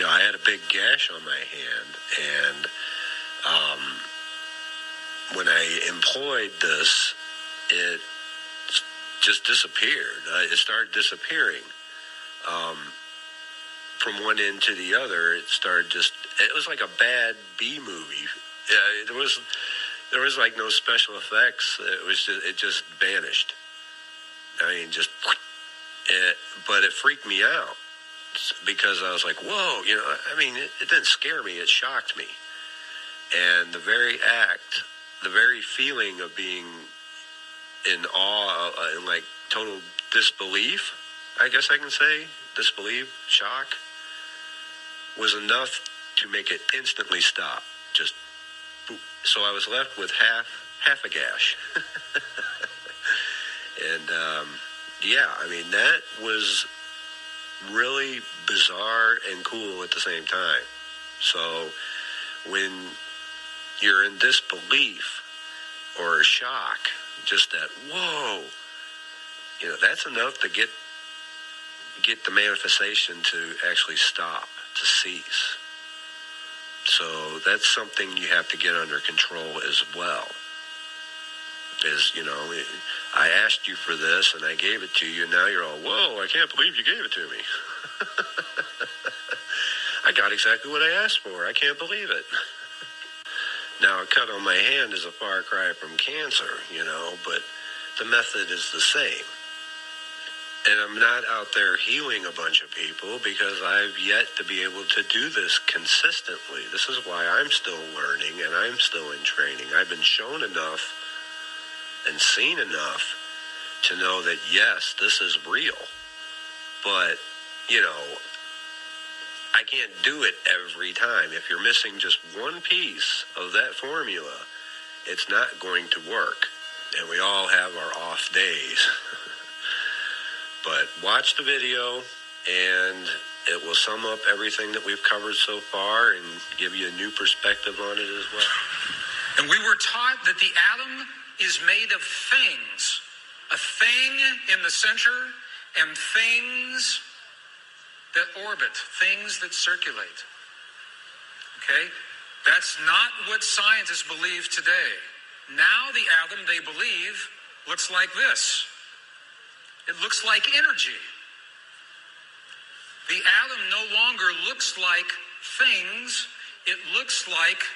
I had a big gash on my hand, and when I employed this, it just disappeared. It started disappearing. From one end to the other, it was like a bad B movie. There was like no special effects. It just vanished. But it freaked me out because I was like, whoa, it didn't scare me, it shocked me. And the very feeling of being in awe and like total disbelief, I guess I can say, disbelief, shock, was enough to make it instantly stop. Just boop. So I was left with half a gash. And that was really bizarre and cool at the same time. So when you're in disbelief or shock, just that, whoa, that's enough to get the manifestation to actually stop, to cease. So that's something you have to get under control as well. I asked you for this and I gave it to you, and now you're all, whoa, I can't believe you gave it to me. I got exactly what I asked for. I can't believe it. Now, a cut on my hand is a far cry from cancer, but the method is the same. And I'm not out there healing a bunch of people because I've yet to be able to do this consistently. This is why I'm still learning and I'm still in training. I've been shown enough and seen enough to know that, yes, this is real. But, I can't do it every time. If you're missing just one piece of that formula, it's not going to work. And we all have our off days. But watch the video, and it will sum up everything that we've covered so far and give you a new perspective on it as well. And we were taught that the atom is made of things. A thing in the center and things that orbit, things that circulate. Okay? That's not what scientists believe today. Now the atom, they believe, looks like this. It looks like energy. The atom no longer looks like things. It looks like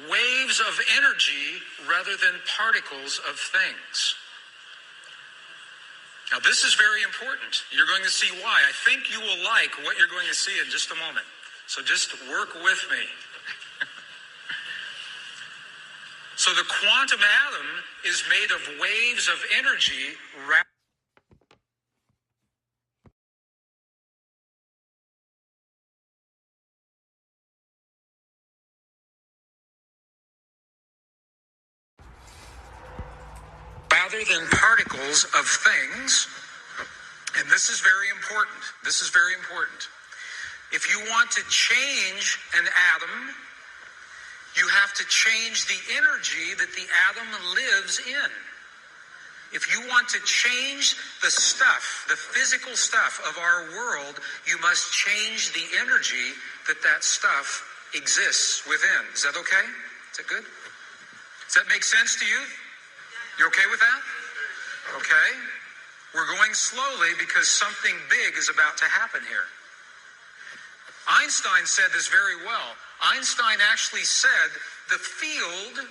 waves of energy rather than particles of things. Now, this is very important. You're going to see why. I think you will like what you're going to see in just a moment. So just work with me. So the quantum atom is made of waves of energy rather than particles of things. And this is very important. This is very important. If you want to change an atom, you have to change the energy that the atom lives in. If you want to change the stuff, the physical stuff of our world, you must change the energy that stuff exists within. Is that okay? Is that good? Does that make sense to you? You okay with that? Okay. We're going slowly because something big is about to happen here. Einstein said this very well. Einstein actually said the field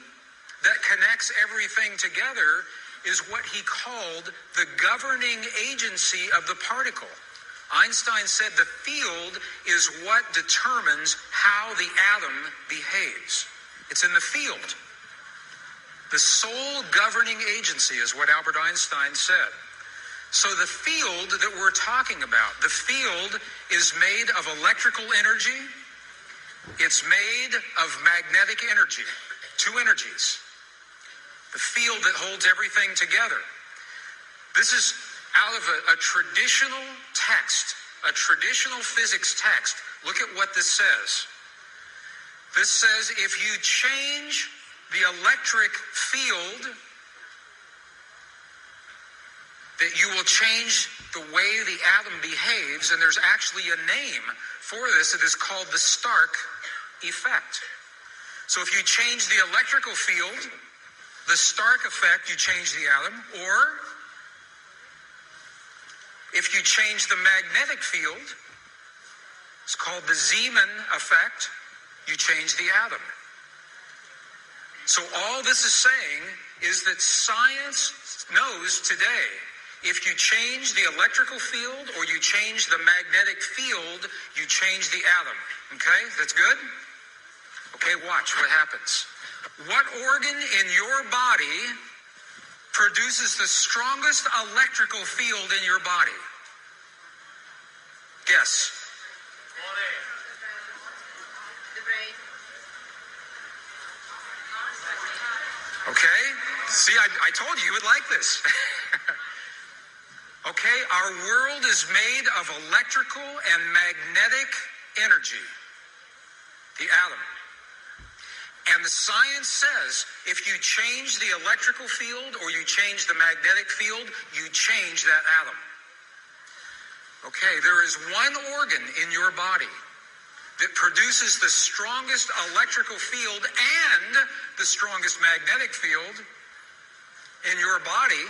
that connects everything together is what he called the governing agency of the particle. Einstein said the field is what determines how the atom behaves. It's in the field. The sole governing agency is what Albert Einstein said. So the field that we're talking about, the field is made of electrical energy. It's made of magnetic energy, two energies. The field that holds everything together. This is out of a traditional text, a traditional physics text. Look at what this says. This says if you change the electric field, that you will change the way the atom behaves, and there's actually a name for this. It is called the Stark effect. So if you change the electrical field, the Stark effect, you change the atom, or if you change the magnetic field, it's called the Zeeman effect, you change the atom. So all this is saying is that science knows today, if you change the electrical field or you change the magnetic field, you change the atom. Okay, that's good? Okay, watch what happens. What organ in your body produces the strongest electrical field in your body? Guess. The brain. Okay, see, I told you would like this. Okay, our world is made of electrical and magnetic energy, the atom. And the science says if you change the electrical field or you change the magnetic field, you change that atom. Okay, there is one organ in your body that produces the strongest electrical field and the strongest magnetic field in your body.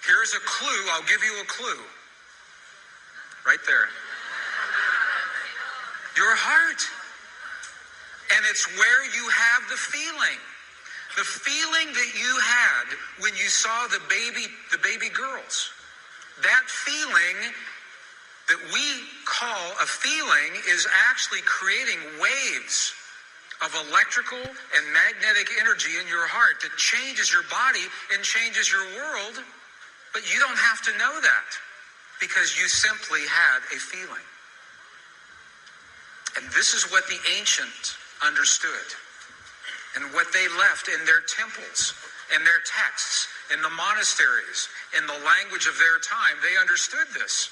Here's a clue. I'll give you a clue. Right there. Your heart. And it's where you have the feeling. The feeling that you had when you saw the baby girls. That feeling that we call a feeling is actually creating waves of electrical and magnetic energy in your heart that changes your body and changes your world. But you don't have to know that because you simply had a feeling. And this is what the ancient understood and what they left in their temples, in their texts, in the monasteries, in the language of their time. They understood this.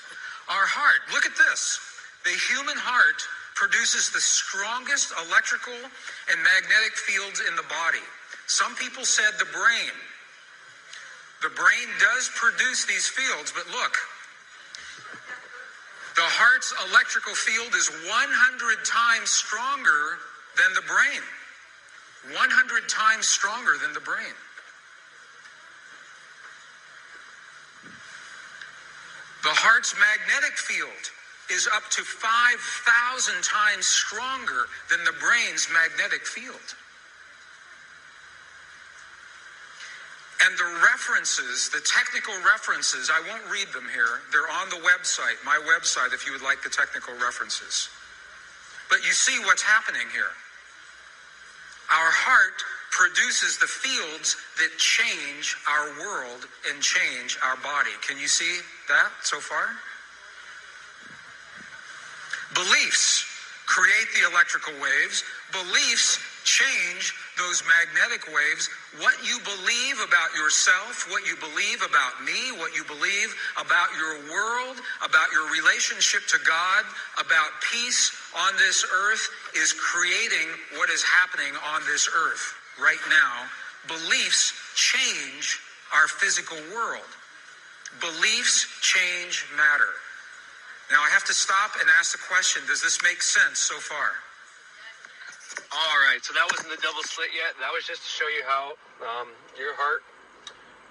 Our heart, look at this. The human heart produces the strongest electrical and magnetic fields in the body. Some people said the brain. The brain does produce these fields, but look, the heart's electrical field is 100 times stronger than the brain. 100 times stronger than the brain. The heart's magnetic field is up to 5,000 times stronger than the brain's magnetic field. And the references, the technical references, I won't read them here. They're on the website, my website, if you would like the technical references. But you see what's happening here. Our heart produces the fields that change our world and change our body. Can you see that so far? Beliefs create the electrical waves. Beliefs change those magnetic waves. What you believe about yourself, what you believe about me, what you believe about your world, about your relationship to God, about peace on this earth is creating what is happening on this earth right now. Beliefs change our physical world. Beliefs change matter. Now I have to stop and ask the question, does this make sense so far? All right, so that wasn't the double slit yet. That was just to show you how your heart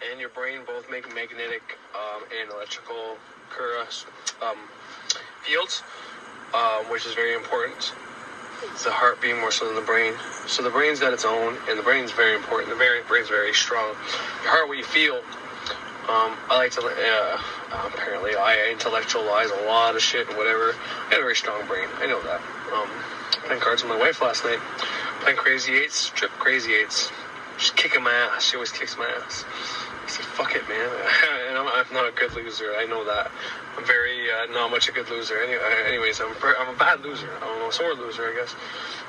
and your brain both make magnetic and electrical fields, which is very important. It's the heart being more so than the brain. So the brain's got its own, and the brain's very important. The brain's very strong. Your heart, what you feel. I like to, apparently I intellectualize a lot of shit and whatever. I have a very strong brain. I know that. Playing cards with my wife last night. playing Crazy Eights, trip Crazy Eights. She's kicking my ass. She always kicks my ass. I said, fuck it, man. And I'm not a good loser. I know that. I'm very not much a good loser. Anyways, I'm a bad loser. I don't know, sore loser, I guess,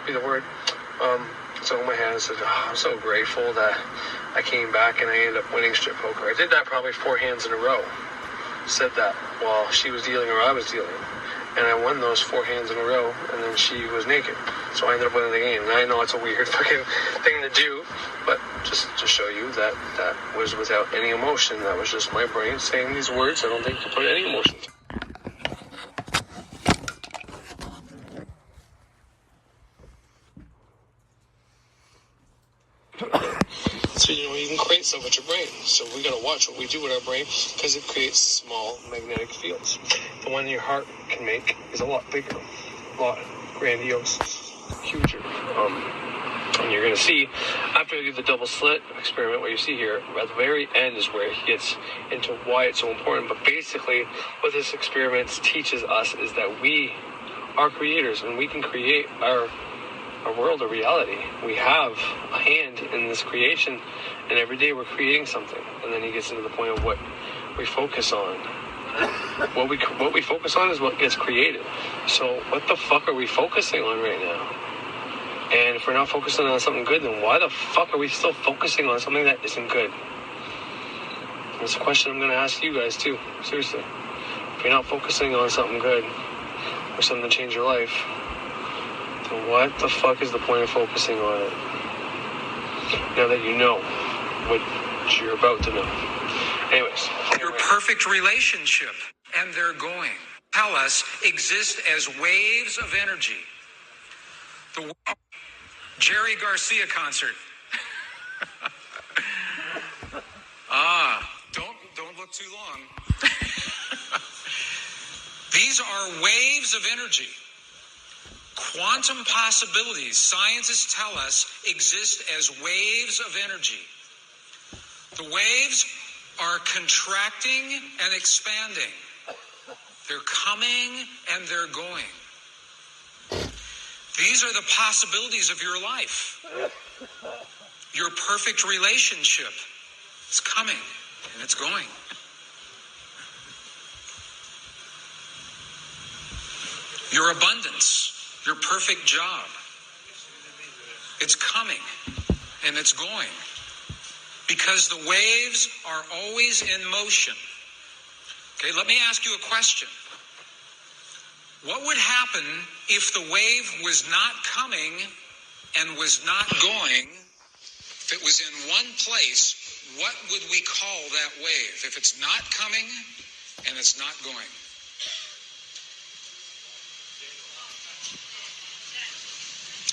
be the word. So in my head, I said, I'm so grateful that I came back and I ended up winning strip poker. I did that probably 4 hands in a row. Said that while she was dealing or I was dealing. And I won those 4 hands in a row, and then she was naked. So I ended up winning the game. And I know it's a weird fucking thing to do, but just to show you that was without any emotion. That was just my brain saying these words. I don't think to put any emotion to. So, you can create stuff with your brain. So we got to watch what we do with our brain because it creates small magnetic fields. The one your heart can make is a lot bigger, a lot grandiose, huger. And you're going to see, after I do the double slit experiment, what you see here, at the very end is where he gets into why it's so important. But basically, what this experiment teaches us is that we are creators and we can create our world, a reality. We have a hand in this creation, and every day we're creating something. And then he gets into the point of what we focus on. What we focus on is what gets created. So what the fuck are we focusing on right now? And if we're not focusing on something good, then why the fuck are we still focusing on something that isn't good? It's a question I'm going to ask you guys too. Seriously. If you're not focusing on something good or something to change your life, what the fuck is the point of focusing on it? Now that you know what you're about to know. Anyways. Your perfect relationship and their going, tell us, exist as waves of energy. The Jerry Garcia concert. Don't look too long. These are waves of energy. Quantum possibilities, scientists tell us, exist as waves of energy. The waves are contracting and expanding. They're coming and they're going. These are the possibilities of your life. Your perfect relationship is coming and it's going. Your abundance. Your perfect job. It's coming and it's going. Because the waves are always in motion. Okay, let me ask you a question. What would happen if the wave was not coming and was not going? If it was in one place, what would we call that wave? If it's not coming and it's not going?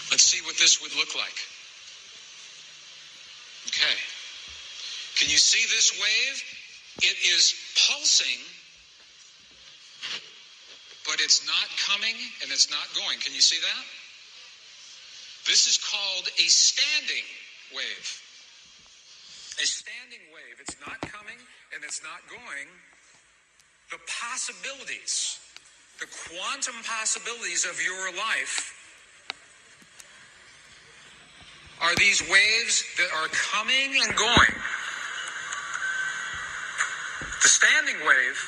Let's see what this would look like. Okay. Can you see this wave? It is pulsing, but it's not coming and it's not going. Can you see that? This is called a standing wave. A standing wave. It's not coming and it's not going. The possibilities, the quantum possibilities of your life are these waves that are coming and going. The standing wave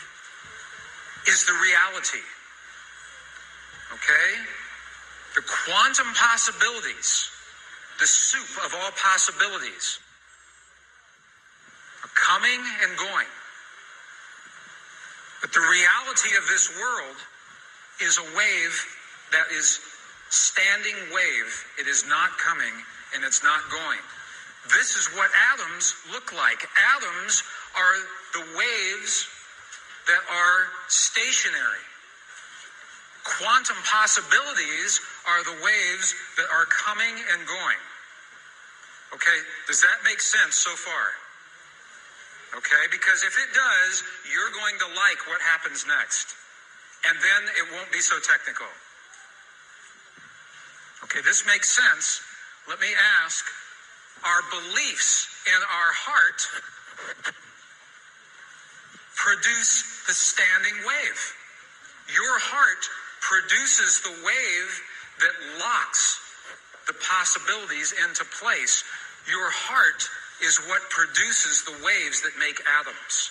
is the reality. Okay? The quantum possibilities, the soup of all possibilities, are coming and going. But the reality of this world is a wave that is standing wave. It is not coming and it's not going. This is what atoms look like. Atoms are the waves that are stationary. Quantum possibilities are the waves that are coming and going. Okay, does that make sense so far? Okay, because if it does, you're going to like what happens next. And then it won't be so technical. Okay, this makes sense. Let me ask, our beliefs in our heart produce the standing wave. Your heart produces the wave that locks the possibilities into place. Your heart is what produces the waves that make atoms.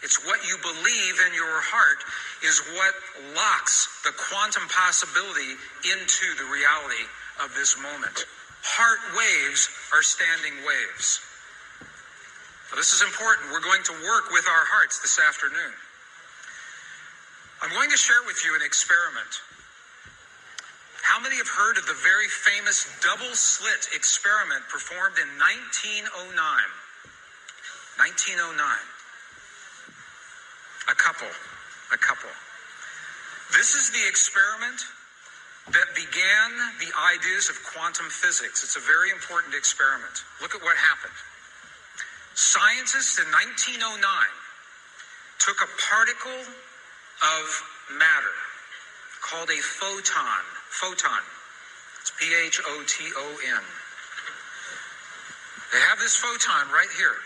It's what you believe in your heart is what locks the quantum possibility into the reality of this moment. Heart waves are standing waves. Now, this is important. We're going to work with our hearts this afternoon. I'm going to share with you an experiment. How many have heard of the very famous double slit experiment performed in 1909? 1909. A couple. This is the experiment that began the ideas of quantum physics. It's a very important experiment. Look at what happened. Scientists in 1909 took a particle of matter called a photon. Photon. It's P-H-O-T-O-N. They have this photon right here.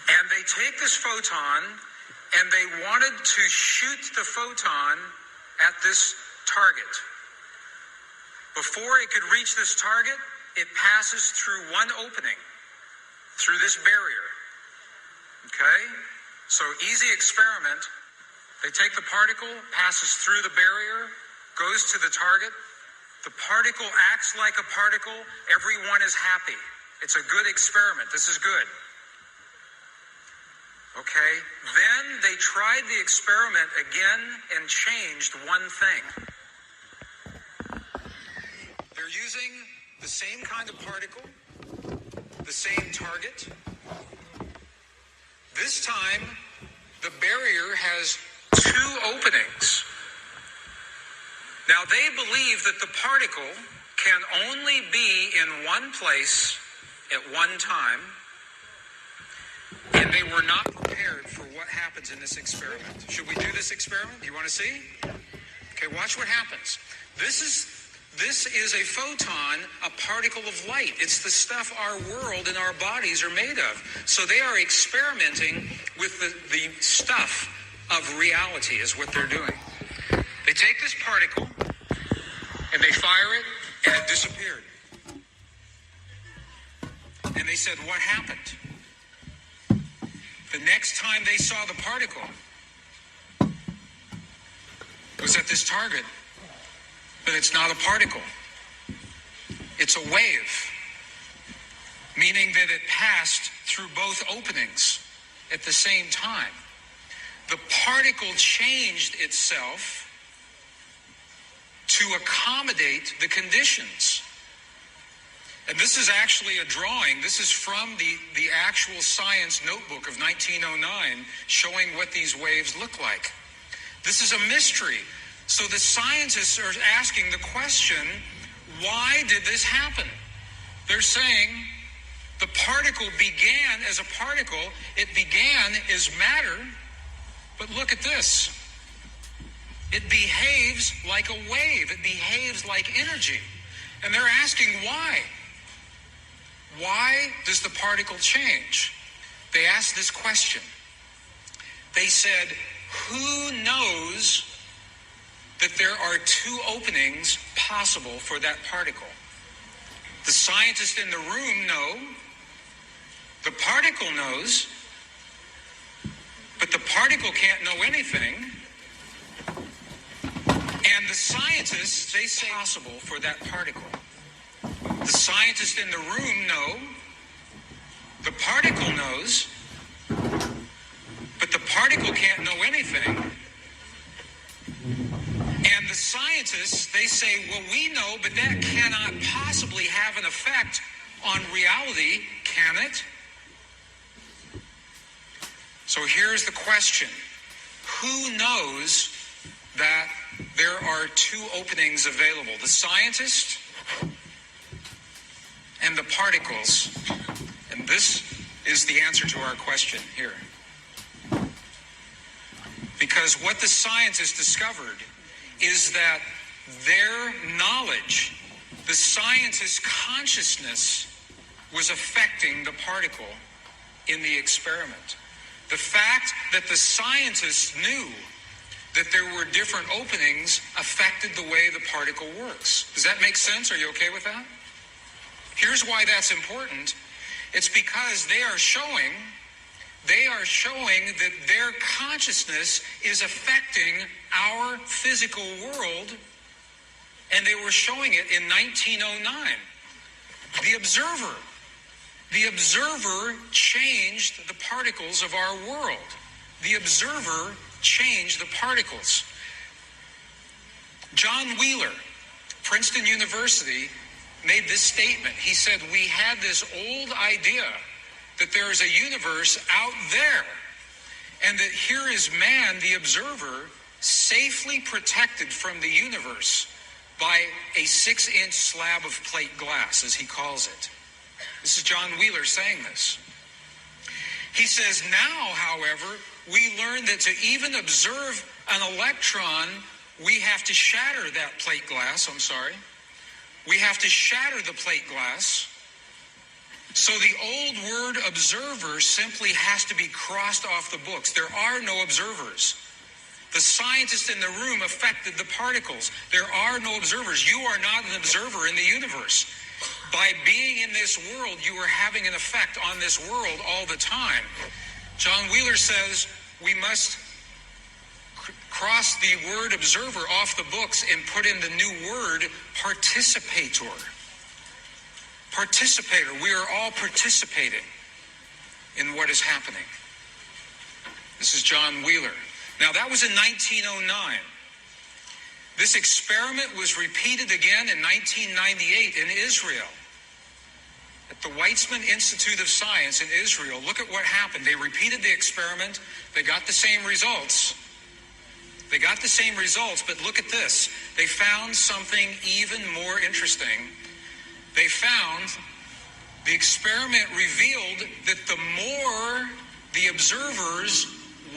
And they take this photon and they wanted to shoot the photon at this target. Before it could reach this target, it passes through one opening, through this barrier. Okay? So easy experiment. They take the particle, passes through the barrier, goes to the target. The particle acts like a particle. Everyone is happy. It's a good experiment. This is good. Okay? Then they tried the experiment again and changed one thing. They're using the same kind of particle, the same target. This time, the barrier has two openings. Now, they believe that the particle can only be in one place at one time, and they were not prepared for what happens in this experiment. Should we do this experiment? You want to see? Okay, watch what happens. This is a photon, a particle of light. It's the stuff our world and our bodies are made of. So they are experimenting with the stuff of reality is what they're doing. They take this particle and they fire it and it disappeared. And they said, what happened? The next time they saw the particle was at this target. But it's not a particle. It's a wave, meaning that it passed through both openings at the same time. The particle changed itself to accommodate the conditions. And this is actually a drawing. This is from the actual science notebook of 1909 showing what these waves look like. This is a mystery. So the scientists are asking the question, why did this happen? They're saying the particle began as a particle. It began as matter. But look at this. It behaves like a wave. It behaves like energy. And they're asking why. Why does the particle change? They asked this question. They said, who knows that there are two openings possible for that particle? The scientists in the room know, the particle knows, but the particle can't know anything. And the scientists, they say possible for that particle. The scientists in the room know, the particle knows, but the particle can't know anything. And the scientists, they say, well, we know, but that cannot possibly have an effect on reality, can it? So here's the question. Who knows that there are two openings available? The scientist and the particles. And this is the answer to our question here. Because what the scientists discovered is that their knowledge, the scientist's consciousness, was affecting the particle in the experiment. The fact that the scientists knew that there were different openings affected the way the particle works. Does that make sense? Are you okay with that? Here's why that's important. It's because they are showing that their consciousness is affecting our physical world, and they were showing it in 1909. The observer changed the particles of our world. The observer changed the particles. John Wheeler, Princeton University, made this statement. He said, we had this old idea that there is a universe out there, and that here is man, the observer, safely protected from the universe by a 6-inch slab of plate glass, as he calls it. This is John Wheeler saying this. He says, now, however, we learn that to even observe an electron, we have to shatter that plate glass. We have to shatter the plate glass. So the old word observer simply has to be crossed off the books. There are no observers. The scientist in the room affected the particles. There are no observers. You are not an observer in the universe. By being in this world, you are having an effect on this world all the time. John Wheeler says we must cross the word observer off the books and put in the new word participator. Participator. We are all participating in what is happening. This is John Wheeler. Now, that was in 1909. This experiment was repeated again in 1998 in Israel, at the Weizmann Institute of Science in Israel. Look at what happened. They repeated the experiment. They got the same results. But look at this. They found something even more interesting. They found the experiment revealed that the more the observers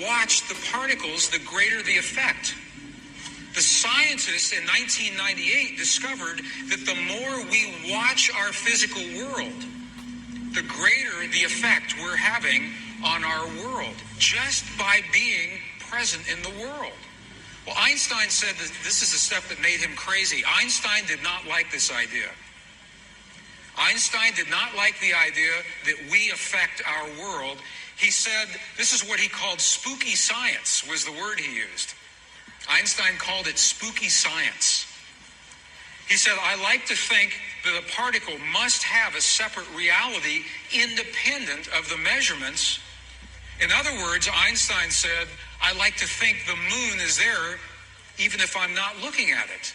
watched the particles, the greater the effect. The scientists in 1998 discovered that the more we watch our physical world, the greater the effect we're having on our world, just by being present in the world. Well, Einstein said that this is the stuff that made him crazy. Einstein did not like this idea. Einstein did not like the idea that we affect our world. He said, this is what he called spooky science, was the word he used. Einstein called it spooky science. He said, I like to think that a particle must have a separate reality independent of the measurements. In other words, Einstein said, I like to think the moon is there even if I'm not looking at it.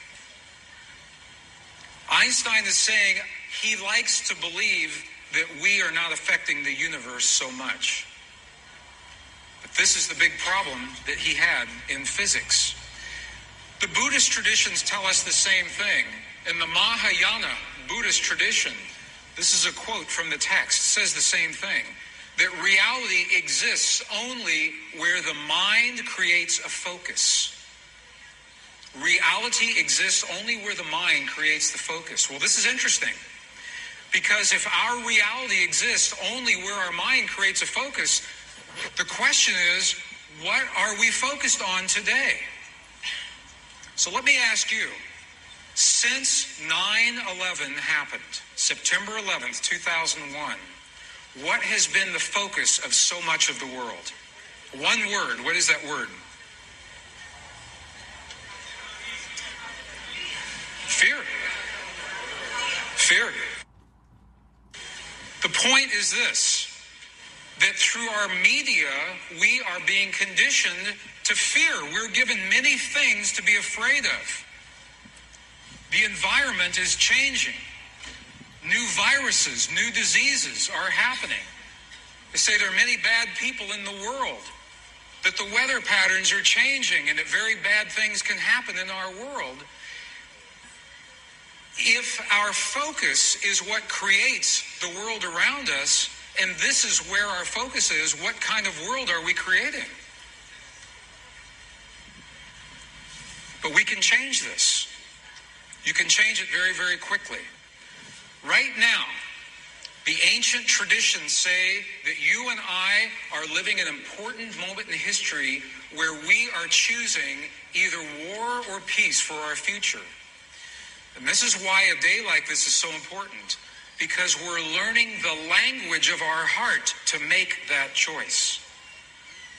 Einstein is saying he likes to believe that we are not affecting the universe so much. But this is the big problem that he had in physics. The Buddhist traditions tell us the same thing. In the Mahayana Buddhist tradition, this is a quote from the text, says the same thing, that reality exists only where the mind creates a focus. Reality exists only where the mind creates the focus. Well, this is interesting, because if our reality exists only where our mind creates a focus, the question is, what are we focused on today? So let me ask you, since 9/11 happened, September 11th, 2001, what has been the focus of so much of the world? One word. What is that word? Fear. Fear. The point is this, that through our media, we are being conditioned to fear. We're given many things to be afraid of. The environment is changing. New viruses, new diseases are happening. They say there are many bad people in the world, that the weather patterns are changing, and that very bad things can happen in our world. If our focus is what creates the world around us, and this is where our focus is, what kind of world are we creating? But we can change this. You can change it very, very quickly. Right now, The ancient traditions say that you and I are living an important moment in history where we are choosing either war or peace for our future. And this is why a day like this is so important, because we're learning the language of our heart to make that choice.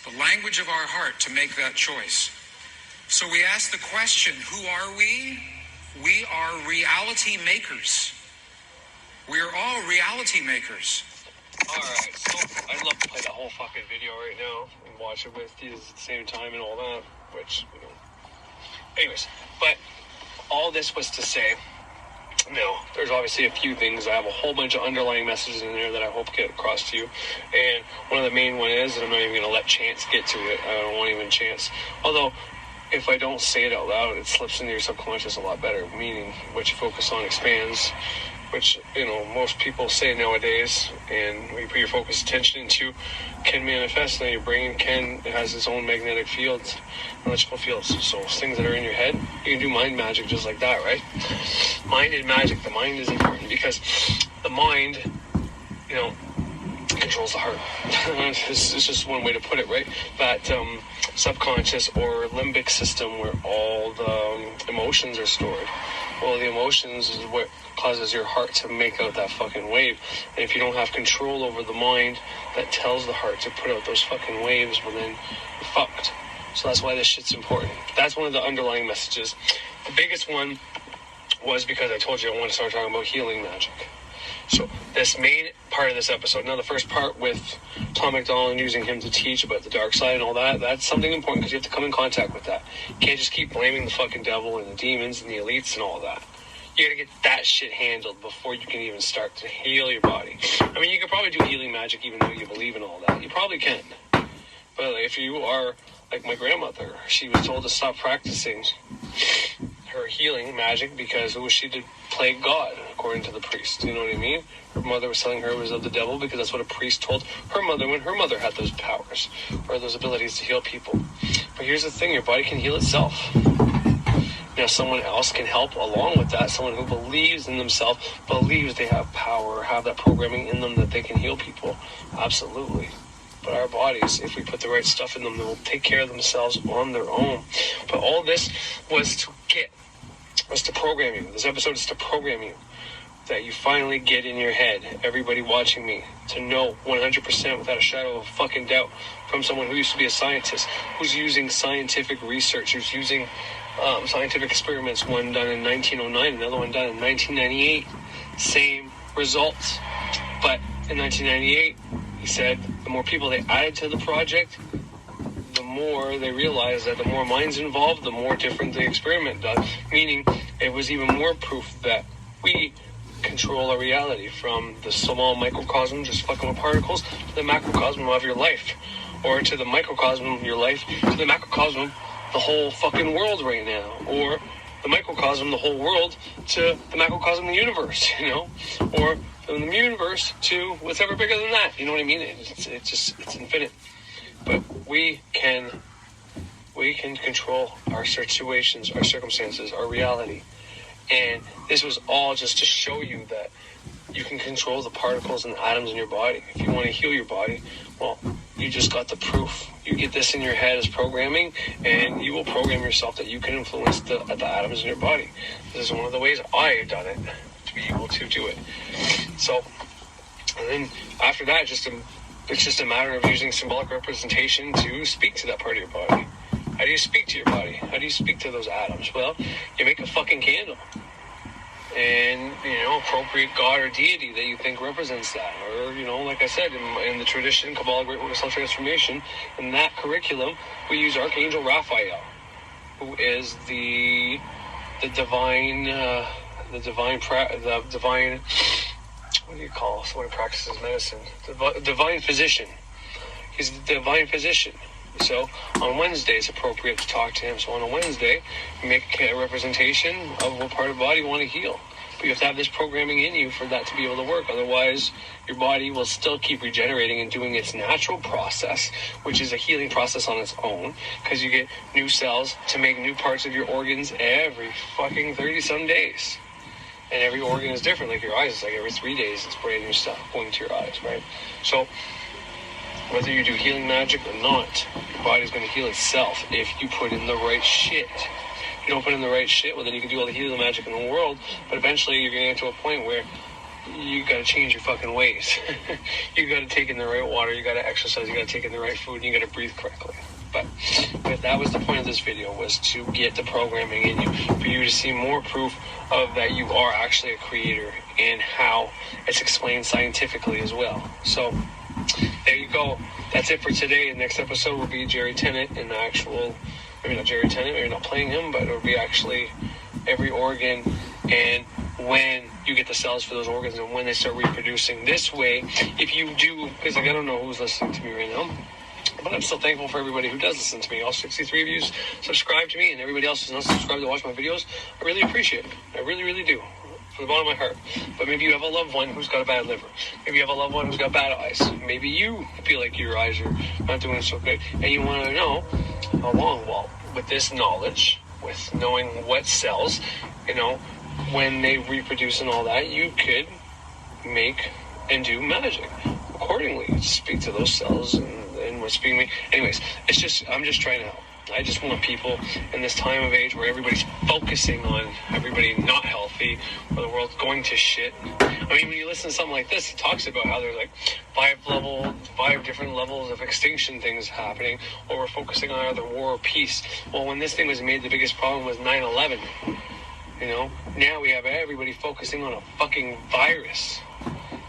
The language of our heart to make that choice. So we ask the question, who are we? We are reality makers. We are all reality makers. Alright, so I'd love to play that whole fucking video right now and watch it with you at the same time and all that, which, you know. Anyways, but all this was to say, no, there's obviously a few things. I have a whole bunch of underlying messages in there that I hope get across to you. And one of the main one is, and I'm not even going to let Chance get to it. I don't want even Chance. Although, if I don't say it out loud, it slips into your subconscious a lot better. Meaning, what you focus on expands, which, you know, most people say nowadays, and when you put your focused attention into, can manifest, and your brain it has its own magnetic fields, electrical fields. So things that are in your head, you can do mind magic just like that, right? Mind and magic. The mind is important because the mind, you know, controls the heart. It's just one way to put it, right? That subconscious or limbic system where all the emotions are stored. Well, the emotions is what causes your heart to make out that fucking wave. And if you don't have control over the mind that tells the heart to put out those fucking waves, well then you're fucked. So that's why this shit's important. That's one of the underlying messages. The biggest one was because I told you I want to start talking about healing magic. So this main part of this episode, now the first part with Tom MacDonald using him to teach about the dark side and all that, that's something important because you have to come in contact with that. You can't just keep blaming the fucking devil and the demons and the elites and all that. You gotta get that shit handled before you can even start to heal your body. I mean, you could probably do healing magic even though you believe in all that. You probably can. But like, if you are like my grandmother, she was told to stop practicing her healing magic because she did play God, according to the priest. You know what I mean? Her mother was telling her it was of the devil because that's what a priest told her mother when her mother had those powers or those abilities to heal people. But here's the thing, your body can heal itself. Now, someone else can help along with that. Someone who believes in themselves, believes they have power, have that programming in them that they can heal people. Absolutely. But our bodies, if we put the right stuff in them, they will take care of themselves on their own. But all this was to program you. This episode is to program you. That you finally get in your head, everybody watching me, to know 100% without a shadow of fucking doubt from someone who used to be a scientist, who's using scientific research, who's using scientific experiments, one done in 1909, another one done in 1998. Same results. But in 1998, he said the more people they added to the project, the more they realized that the more minds involved, the more different the experiment does. Meaning, it was even more proof that we control our reality from the small microcosm, just fucking with particles, to the macrocosm of your life. Or to the microcosm of your life, to the macrocosm the whole fucking world right now. Or the microcosm, the whole world, to the macrocosm, the universe, you know? Or from the universe to what's ever bigger than that, you know what I mean? It's infinite. But we can control our situations, our circumstances, our reality. And this was all just to show you that you can control the particles and the atoms in your body. If you want to heal your body, well, you just got the proof. You get this in your head as programming, and you will program yourself that you can influence the atoms in your body. This is one of the ways I have done it, to be able to do it. So, and then after that, it's just a matter of using symbolic representation to speak to that part of your body. How do you speak to your body? How do you speak to those atoms? Well, you make a fucking candle. And, you know, appropriate God or deity that you think represents that. Or, you know, like I said, in the tradition, Kabbalah, Great Work of Self-Transformation, in that curriculum, we use Archangel Raphael, who is the divine, what do you call someone who practices medicine? Divine physician. He's the divine physician. So on Wednesday, it's appropriate to talk to him. So on a Wednesday, you make a representation of what part of the body you want to heal. But you have to have this programming in you for that to be able to work. Otherwise, your body will still keep regenerating and doing its natural process, which is a healing process on its own, because you get new cells to make new parts of your organs every fucking 30-some days. And every organ is different. Like your eyes, it's like every 3 days, it's brand new stuff going to your eyes, right? So whether you do healing magic or not, your body's going to heal itself if you put in the right shit. If you don't put in the right shit, well, then you can do all the healing magic in the world, but eventually you're going to get to a point where you got to change your fucking ways. You got to take in the right water, you got to exercise, you got to take in the right food, and you got to breathe correctly. But that was the point of this video, was to get the programming in you, for you to see more proof of that you are actually a creator, and how it's explained scientifically as well. So there you go. That's it for today. The next episode will be Jerry Tennant, and the actual, maybe not Jerry Tennant, maybe not playing him, but it'll be actually every organ and when you get the cells for those organs and when they start reproducing. This way, if you do, because like, I don't know who's listening to me right now, but I'm still thankful for everybody who does listen to me. All 63 of you subscribe to me, and everybody else who's not subscribed to watch my videos, I really appreciate it. I really, really do. From the bottom of my heart. But maybe you have a loved one who's got a bad liver. Maybe you have a loved one who's got bad eyes. Maybe you feel like your eyes are not doing so good, and you want to know how long. Well, with this knowledge, with knowing what cells, when they reproduce and all that, you could make and do magic accordingly. Speak to those cells and what's being made. Anyways, I'm just trying to help. I just want people in this time of age where everybody's focusing on everybody not healthy, where the world's going to shit. I mean, when you listen to something like this, it talks about how there's like 5 different levels of extinction things happening, or we're focusing on either war or peace. Well, when this thing was made, the biggest problem was 9/11. Now we have everybody focusing on a fucking virus.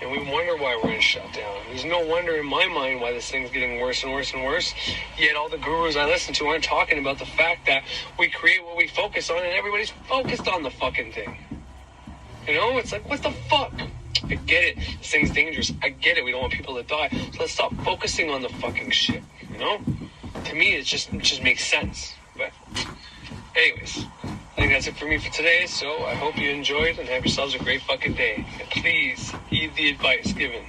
And we wonder why we're in shutdown. There's no wonder in my mind why this thing's getting worse and worse and worse. Yet all the gurus I listen to aren't talking about the fact that we create what we focus on, and everybody's focused on the fucking thing. It's like, what the fuck? I get it. This thing's dangerous. I get it. We don't want people to die. So let's stop focusing on the fucking shit. To me, it just makes sense. But anyways, I think that's it for me for today, so I hope you enjoyed and have yourselves a great fucking day. And please, heed the advice given.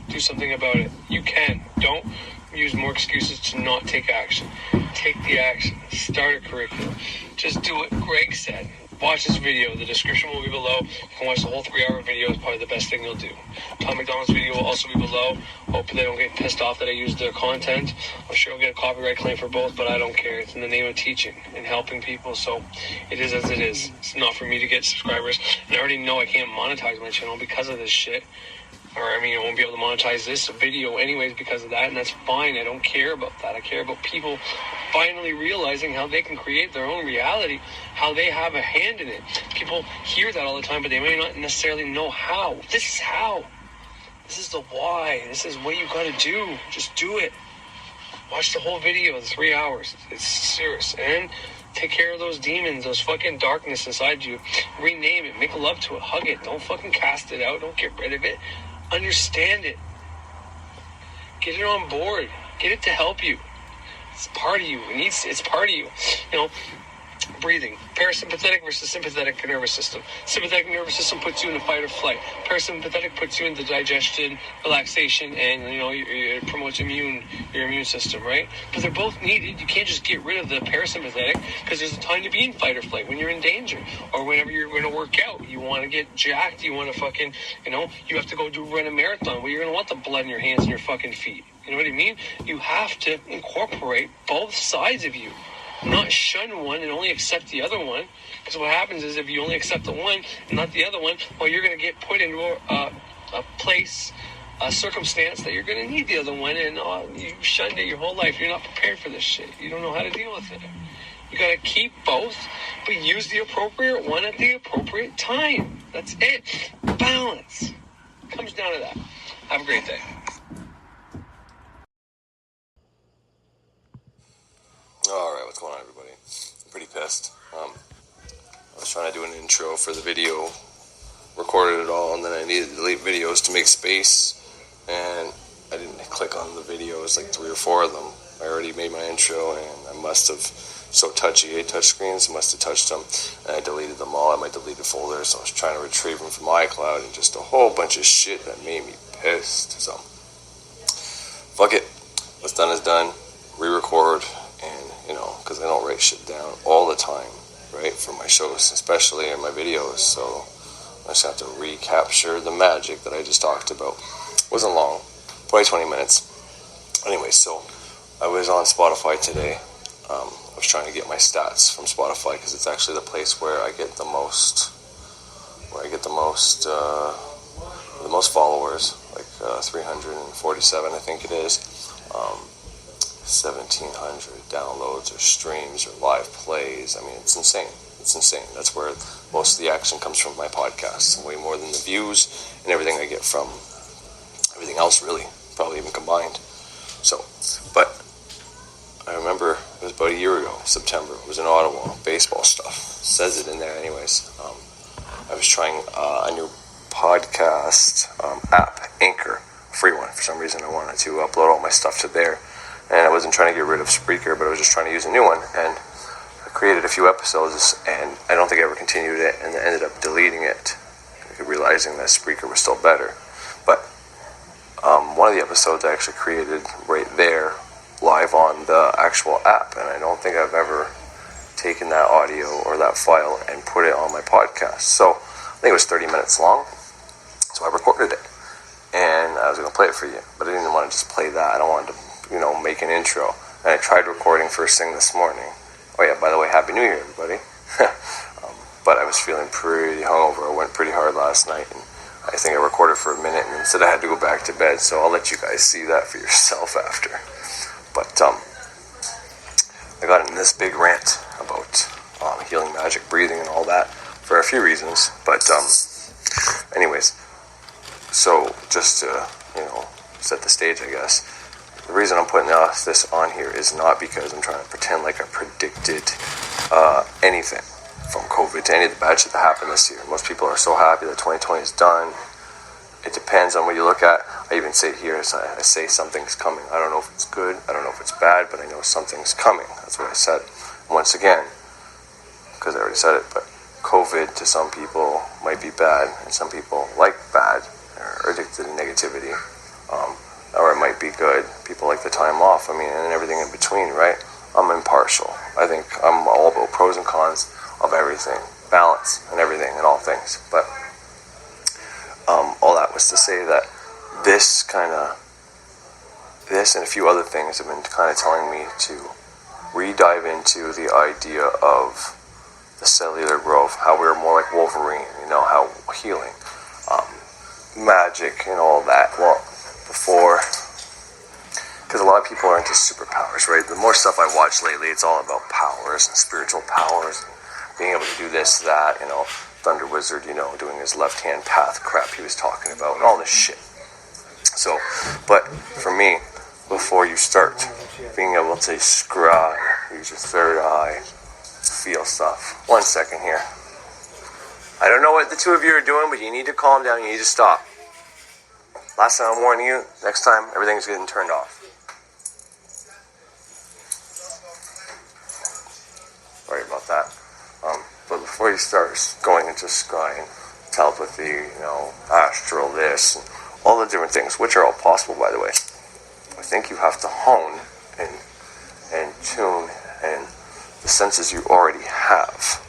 Do something about it. You can. Don't use more excuses to not take action. Take the action. Start a curriculum. Just do what Gregg said. Watch this video. The description will be below. You can watch the whole 3-hour video. It's probably the best thing you'll do. Tom MacDonald's video will also be below. Hope they don't get pissed off that I use their content. I'm sure I'll get a copyright claim for both, but I don't care. It's in the name of teaching and helping people, so it is as it is. It's not for me to get subscribers. And I already know I can't monetize my channel because of this shit. Or, I won't be able to monetize this video anyways because of that, and that's fine. I don't care about that. I care about people finally realizing how they can create their own reality, how they have a hand in it. People hear that all the time, but they may not necessarily know how. This is how. This is the why. This is what you gotta do. Just do it. Watch the whole video, the 3 hours. It's serious. And take care of those demons, those fucking darkness inside you. Rename it. Make love to it. Hug it. Don't fucking cast it out. Don't get rid of it. Understand it. Get it on board. Get it to help you. It's part of you. It's part of you. Breathing. Parasympathetic versus sympathetic nervous system. Sympathetic nervous system puts you in a fight or flight. Parasympathetic puts you into digestion, relaxation, and it promotes your immune system, right? But they're both needed. You can't just get rid of the parasympathetic because there's a time to be in fight or flight when you're in danger, or whenever you're going to work out. You want to get jacked. You want to fucking, you have to go run a marathon. Well, you're going to want the blood in your hands and your fucking feet. You know what I mean? You have to incorporate both sides of you. Not shun one and only accept the other one. Because what happens is if you only accept the one and not the other one, well, you're going to get put into a place, a circumstance that you're going to need the other one, and you shunned it your whole life. You're not prepared for this shit. You don't know how to deal with it. You got to keep both, but use the appropriate one at the appropriate time. That's it. Balance. Comes down to that. Have a great day. Alright, what's going on, everybody? I'm pretty pissed. I was trying to do an intro for the video, recorded it all, and then I needed to delete videos to make space, and I didn't click on the videos, like 3 or 4 of them. I already made my intro, and I must have, so touchy, touch screens, must have touched them, and I deleted them all in my deleted folder, so I was trying to retrieve them from iCloud, and just a whole bunch of shit that made me pissed, so, fuck it. What's done is done. Re-record. Because I don't write shit down all the time, right, for my shows, especially in my videos, so I just have to recapture the magic that I just talked about. It wasn't long, probably 20 minutes. Anyway, so I was on Spotify today. I was trying to get my stats from Spotify because it's actually the place where I get the most followers, like 347, I think it is. 1,700 downloads or streams or live plays. I mean, it's insane. It's insane. That's where most of the action comes from my podcast. Way more than the views and everything I get from everything else, really, probably even combined. So, but I remember it was about a year ago, September. It was in Ottawa, baseball stuff. It says it in there anyways. I was trying a new podcast app, Anchor, free one. For some reason I wanted to upload all my stuff to there. And I wasn't trying to get rid of Spreaker, but I was just trying to use a new one. And I created a few episodes, and I don't think I ever continued it, and I ended up deleting it, realizing that Spreaker was still better. But one of the episodes I actually created right there, live on the actual app, and I don't think I've ever taken that audio or that file and put it on my podcast. So I think it was 30 minutes long, so I recorded it, and I was going to play it for you, but I didn't want to just play that. I don't want to, make an intro. And I tried recording first thing this morning. Oh yeah, by the way, Happy New Year, everybody. But I was feeling pretty hungover. I went pretty hard last night, and I think I recorded for a minute, and instead I had to go back to bed, so I'll let you guys see that for yourself after. But I got in this big rant about healing magic, breathing, and all that for a few reasons. But anyways, so just to, set the stage, I guess. The reason I'm putting this on here is not because I'm trying to pretend like I predicted anything from COVID to any of the bad shit that happened this year. Most people are so happy that 2020 is done. It depends on what you look at. I even say here, I say something's coming. I don't know if it's good, I don't know if it's bad, but I know something's coming. That's what I said. Once again, because I already said it, but COVID to some people might be bad, and some people like bad, or addicted to negativity. Or it might be good. People like the time off. I mean, and everything in between, right? I'm impartial. I think I'm all about pros and cons of everything. Balance and everything and all things. But all that was to say that this and a few other things have been kind of telling me to re-dive into the idea of the cellular growth, how we're more like Wolverine, how healing, magic and all that. Well, before, because a lot of people are into superpowers, right? The more stuff I watch lately, it's all about powers and spiritual powers, and being able to do this, that, Thunder Wizard, doing his left-hand path crap he was talking about, and all this shit. So, but for me, before you start being able to scry, use your third eye, feel stuff. 1 second here. I don't know what the two of you are doing, but you need to calm down, you need to stop. Last time I'm warning you, next time everything's getting turned off. Sorry about that. But before you start going into scrying, telepathy, astral this, and all the different things, which are all possible, by the way, I think you have to hone and tune and the senses you already have,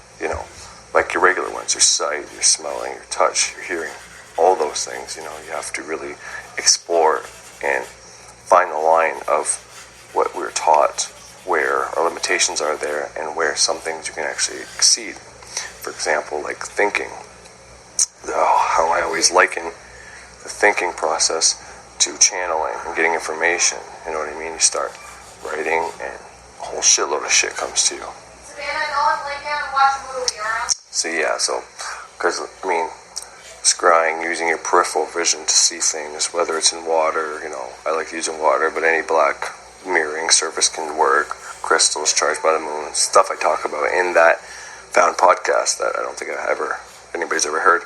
like your regular ones, your sight, your smelling, your touch, your hearing. All those things, you have to really explore and find the line of what we're taught, where our limitations are there, and where some things you can actually exceed. For example, like thinking. How I always liken the thinking process to channeling and getting information. You know what I mean? You start writing, and a whole shitload of shit comes to you. Savannah, don't lay down and watch a movie, alright? Because, scrying, using your peripheral vision to see things, whether it's in water, I like using water, but any black mirroring surface can work, crystals charged by the moon, stuff I talk about in that found podcast that I don't think anybody's ever heard.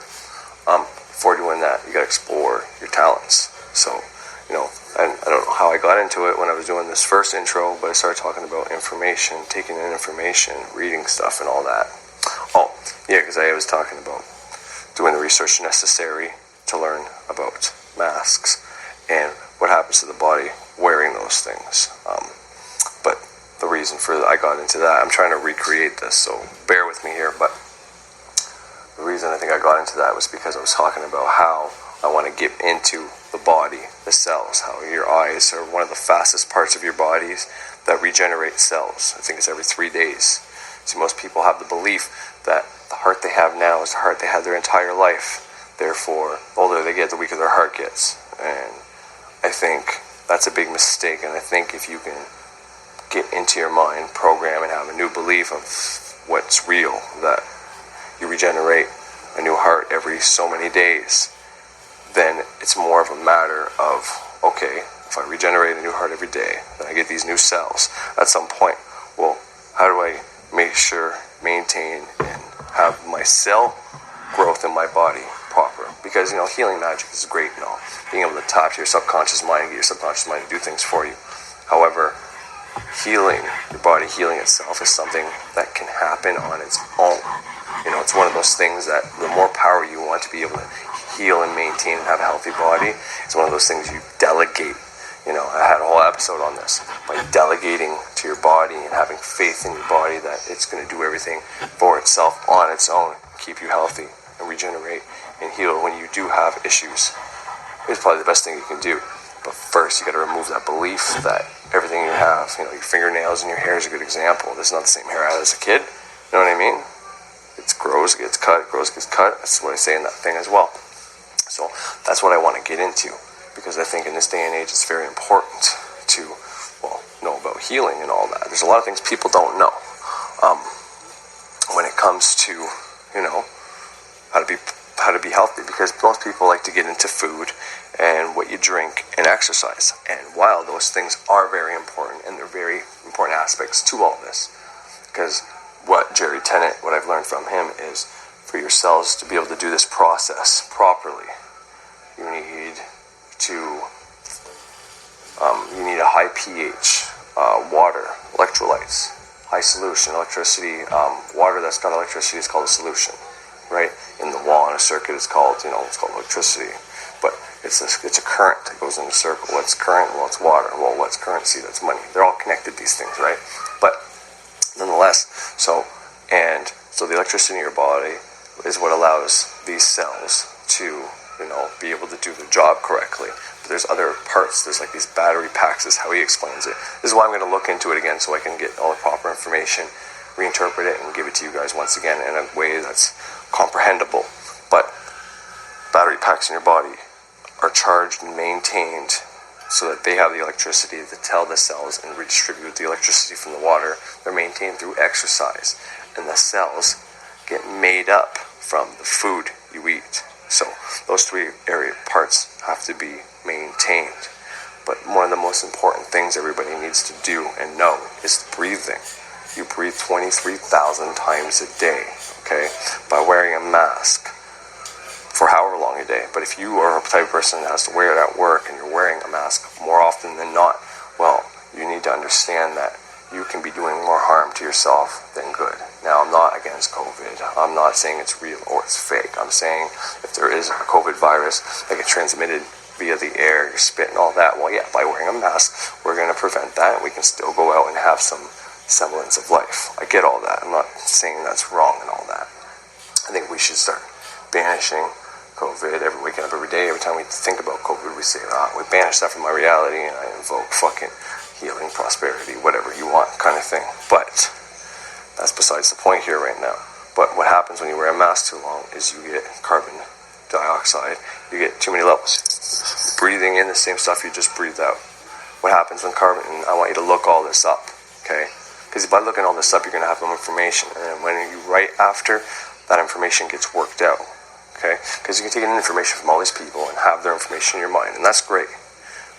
Before doing that, you gotta explore your talents. So, and I don't know how I got into it when I was doing this first intro, but I started talking about information, taking in information, reading stuff and all that. Oh, yeah, because I was talking about doing the research necessary to learn about masks and what happens to the body wearing those things. But the reason I got into that, I'm trying to recreate this, so bear with me here, but the reason I think I got into that was because I was talking about how I want to get into the body, the cells, how your eyes are one of the fastest parts of your bodies that regenerate cells. I think it's every 3 days. See, most people have the belief that the heart they have now is the heart they had their entire life. Therefore, the older they get, the weaker their heart gets. And I think that's a big mistake. And I think if you can get into your mind, program, and have a new belief of what's real, that you regenerate a new heart every so many days, then it's more of a matter of, okay, if I regenerate a new heart every day, then I get these new cells. At some point, well, how do I make sure, maintain, and have my cell growth in my body proper? Because, healing magic is great and all. Being able to tap to your subconscious mind and get your subconscious mind to do things for you. However, healing your body, healing itself is something that can happen on its own. It's one of those things that the more power you want to be able to heal and maintain and have a healthy body, it's one of those things you delegate. I had a whole episode on this. By delegating to your body and having faith in your body that it's going to do everything for itself on its own, keep you healthy and regenerate and heal when you do have issues, it's probably the best thing you can do. But first, you got to remove that belief that everything you have, your fingernails and your hair is a good example. This is not the same hair I had as a kid. You know what I mean? It grows, it gets cut, it grows, it gets cut. That's what I say in that thing as well. So that's what I want to get into, because I think in this day and age it's very important to, know about healing and all that. There's a lot of things people don't know when it comes to, how to be healthy, because most people like to get into food and what you drink and exercise. And while those things are very important, and they're very important aspects to all this, because what Jerry Tennant, what I've learned from him is, for your cells to be able to do this process properly, you need a high pH, water, electrolytes, high solution, electricity. Water that's got electricity is called a solution, right? In the wall in a circuit, it's called electricity. But it's a current that goes in a circle. What's current? Well, it's water. Well, what's currency? That's money. They're all connected, these things, right? But nonetheless, so the electricity in your body is what allows these cells to, be able to do their job correctly. But there's other parts. There's like these battery packs, is how he explains it. This is why I'm going to look into it again, so I can get all the proper information, reinterpret it, and give it to you guys once again in a way that's comprehensible. But battery packs in your body are charged and maintained so that they have the electricity to tell the cells and redistribute the electricity from the water. They're maintained through exercise, and the cells get made up from the food you eat. So those three area parts have to be maintained. But one of the most important things everybody needs to do and know is breathing. You breathe 23,000 times a day, okay, by wearing a mask for however long a day. But if you are a type of person that has to wear it at work and you're wearing a mask more often than not, well, you need to understand that you can be doing more harm to yourself than good. Now, I'm not against COVID. I'm not saying it's real or it's fake. I'm saying if there is a COVID virus that gets transmitted via the air, your spit and all that, well, yeah, by wearing a mask, we're going to prevent that, and we can still go out and have some semblance of life. I get all that. I'm not saying that's wrong and all that. I think we should start banishing COVID waking up every day. Every time we think about COVID, we say, we banish that from my reality, and I invoke fucking healing, prosperity, whatever you want kind of thing. But that's besides the point here right now. But what happens when you wear a mask too long is you get carbon dioxide. You get too many levels. Breathing in the same stuff you just breathed out. What happens when carbon, and I want you to look all this up, okay? Because by looking all this up, you're going to have some information. And when you write after, that information gets worked out, okay? Because you can take in information from all these people and have their information in your mind, and that's great.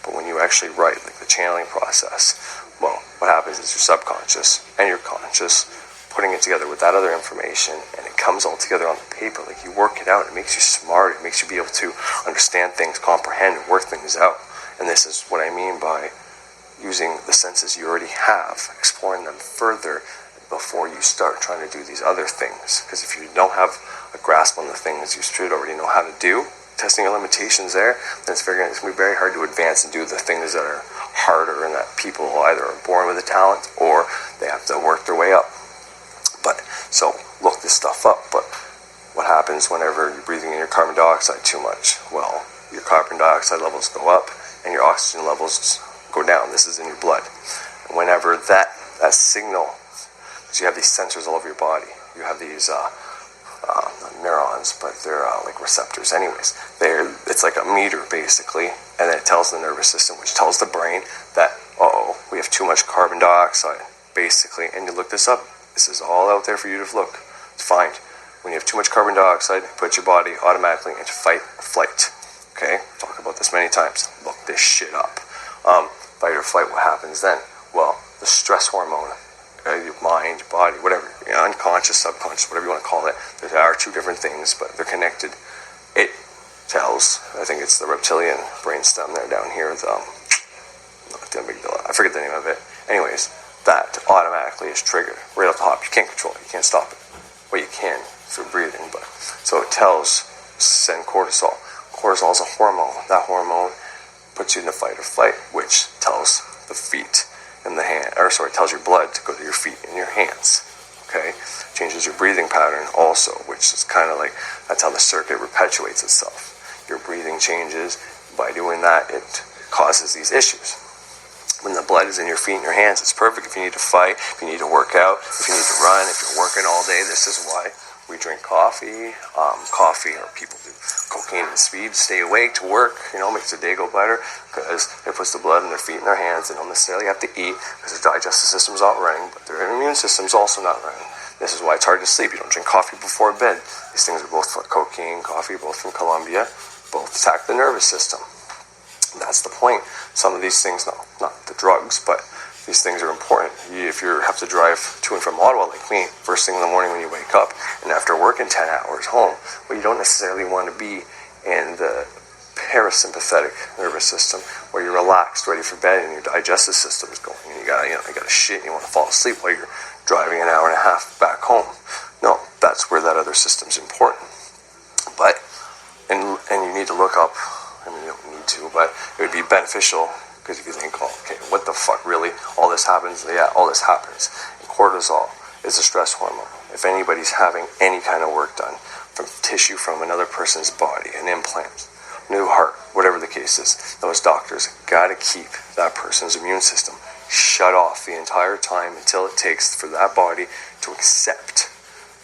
But when you actually write, like the channeling process, well, what happens is your subconscious and your conscious putting it together with that other information, and it comes all together on the paper. Like, you work it out. It makes you smart. It makes you be able to understand things, comprehend, and work things out. And this is what I mean by using the senses you already have, exploring them further before you start trying to do these other things. Because if you don't have a grasp on the things you should already know how to do, testing your limitations there, then it's going to be very hard to advance and do the things that are harder, and that people either are born with a talent or they have to work their way up. But so look this stuff up. But what happens whenever you're breathing in your carbon dioxide too much? Well, your carbon dioxide levels go up and your oxygen levels go down. This is in your blood. And whenever that signal, because you have these sensors all over your body, you have these not neurons, but they're like receptors anyways. It's like a meter basically, and then it tells the nervous system, which tells the brain that, we have too much carbon dioxide, basically. And you look this up. This is all out there for you to look, to find. When you have too much carbon dioxide, it puts your body automatically into fight or flight. Okay? Talk about this many times. Look this shit up. Fight or flight, what happens then? Well, the stress hormone, your mind, body, whatever, unconscious, subconscious, whatever you want to call it, there are two different things, but they're connected. It tells, I think it's the reptilian brainstem there down here, the amygdala, I forget the name of it. Anyways, that automatically is triggered right off the top. You can't control it, you can't stop it. Well, you can through breathing, but so it tells, send cortisol. Cortisol is a hormone. That hormone puts you in the fight or flight, which tells the feet and the hand, tells your blood to go to your feet and your hands. Okay, changes your breathing pattern also, which is kind of like, that's how the circuit perpetuates itself. Your breathing changes. By doing that, it causes these issues. When the blood is in your feet and your hands, it's perfect if you need to fight, if you need to work out, if you need to run, if you're working all day. This is why we drink coffee. Coffee, or people do cocaine and speed, stay awake to work, makes the day go better, because it puts the blood in their feet and their hands. They don't necessarily have to eat, because their digestive system's not running, but their immune system's also not running. This is why it's hard to sleep. You don't drink coffee before bed. These things are both cocaine, coffee, both from Colombia, both attack the nervous system. That's the point. Some of these things, not the drugs, but these things are important. If you have to drive to and from Ottawa like me, first thing in the morning when you wake up, and after working 10 hours home, well, you don't necessarily want to be in the parasympathetic nervous system where you're relaxed, ready for bed, and your digestive system is going, and you got a shit, and you want to fall asleep while you're driving an hour and a half back home. No, that's where that other system's important. But, and you need to look up, you don't need to, but it would be beneficial, because if you think, okay, what the fuck, really? All this happens? Yeah, all this happens. And cortisol is a stress hormone. If anybody's having any kind of work done from tissue from another person's body, an implant, new heart, whatever the case is, those doctors got to keep that person's immune system shut off the entire time until it takes for that body to accept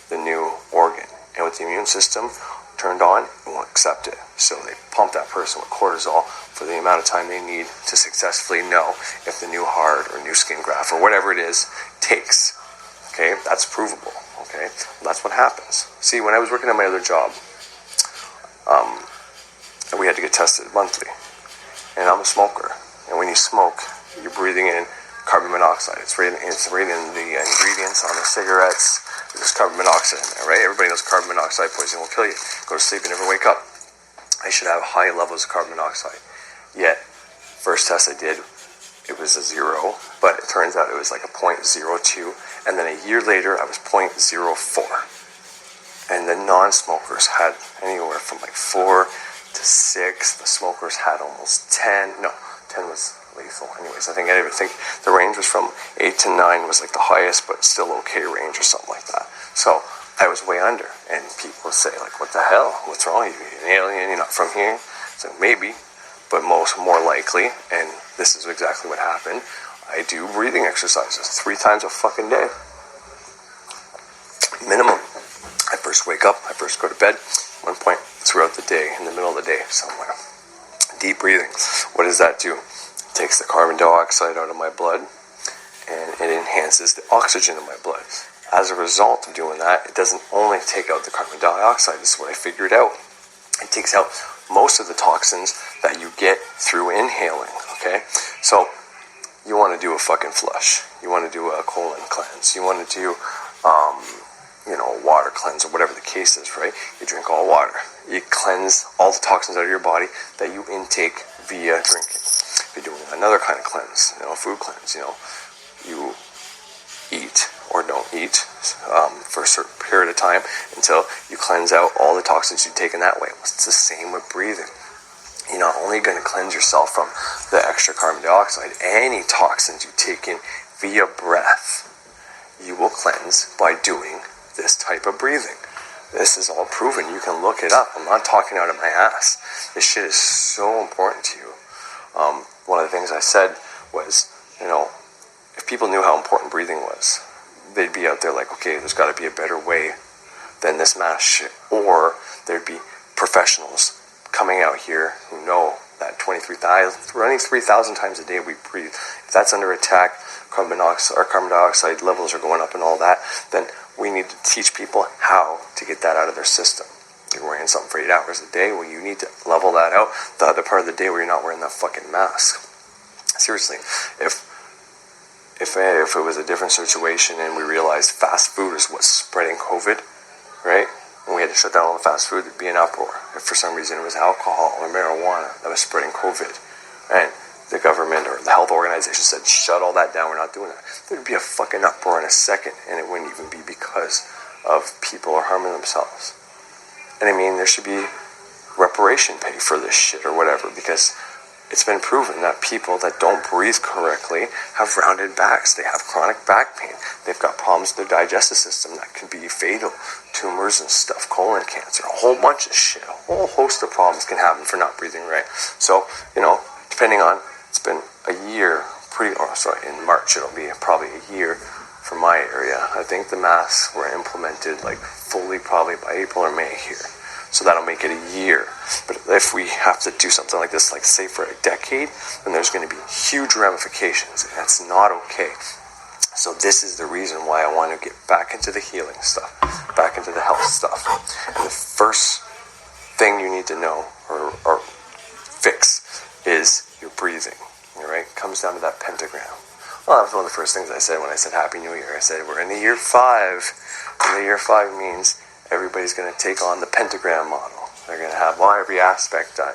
the new organ. And with the immune system turned on, it won't accept it. So they pump that person with cortisol for the amount of time they need to successfully know if the new heart or new skin graft or whatever it is takes. Okay, that's provable. Okay, well, that's what happens. See, when I was working at my other job, we had to get tested monthly, and I'm a smoker. And when you smoke, you're breathing in carbon monoxide. It's right in the ingredients on the cigarettes. There's carbon monoxide in there, right? Everybody knows carbon monoxide poisoning will kill you. Go to sleep and never wake up. I should have high levels of carbon monoxide. Yet, first test I did, it was a 0, but it turns out it was like a 0.02, and then a year later I was 0.04. And the non-smokers had anywhere from like 4 to 6. The smokers had almost 10. No, 10 was lethal. Anyways, I think the range was from 8 to 9 was like the highest, but still okay range or something like that. So I was way under, and people would say like, "What the hell? What's wrong? You an alien? You're not from here?" So maybe, but more likely, and this is exactly what happened. I do breathing exercises 3 times a fucking day, minimum. I first wake up, I first go to bed, one point throughout the day, in the middle of the day somewhere. Deep breathing. What does that do? It takes the carbon dioxide out of my blood, and it enhances the oxygen in my blood. As a result of doing that, it doesn't only take out the carbon dioxide. This is what I figured out. It takes out most of the toxins that you get through inhaling, okay? So, you want to do a fucking flush. You want to do a colon cleanse. You want to do, a water cleanse or whatever the case is, right? You drink all water. You cleanse all the toxins out of your body that you intake via drinking. You're doing another kind of cleanse, food cleanse, you eat or don't eat for a certain period of time until you cleanse out all the toxins you take in that way. It's the same with breathing. You're not only going to cleanse yourself from the extra carbon dioxide, any toxins you take in via breath, you will cleanse by doing this type of breathing. This is all proven. You can look it up. I'm not talking out of my ass. This shit is so important to you. One of the things I said was, if people knew how important breathing was, they'd be out there like, okay, there's got to be a better way than this mass shit. Or there'd be professionals coming out here who know that 23,000, running 3,000 times a day we breathe. If that's under attack, carbon dioxide levels are going up and all that, then we need to teach people how to get that out of their system. You're wearing something for 8 hours a day, well, you need to level that out the other part of the day where you're not wearing that fucking mask. Seriously, if it was a different situation and we realized fast food is what's spreading COVID, right? And we had to shut down all the fast food, there'd be an uproar. If for some reason it was alcohol or marijuana that was spreading COVID, and the government or the health organization said, shut all that down, we're not doing that, there'd be a fucking uproar in a second, and it wouldn't even be because of people are harming themselves. And I mean, there should be reparation pay for this shit or whatever, because it's been proven that people that don't breathe correctly have rounded backs. They have chronic back pain. They've got problems with their digestive system that can be fatal. Tumors and stuff, colon cancer, a whole bunch of shit. A whole host of problems can happen for not breathing right. So, depending on, it's been a year, in March it'll be probably a year for my area. I think the masks were implemented fully probably by April or May here. So that'll make it a year. But if we have to do something like this, say for a decade, then there's going to be huge ramifications, and that's not okay. So this is the reason why I want to get back into the healing stuff, back into the health stuff. And the first thing you need to know or fix is your breathing. All right? It comes down to that pentagram. Well, that was one of the first things I said when I said Happy New Year. I said we're in the year 5. And the year 5 means everybody's going to take on the pentagram model. They're going to have every aspect done,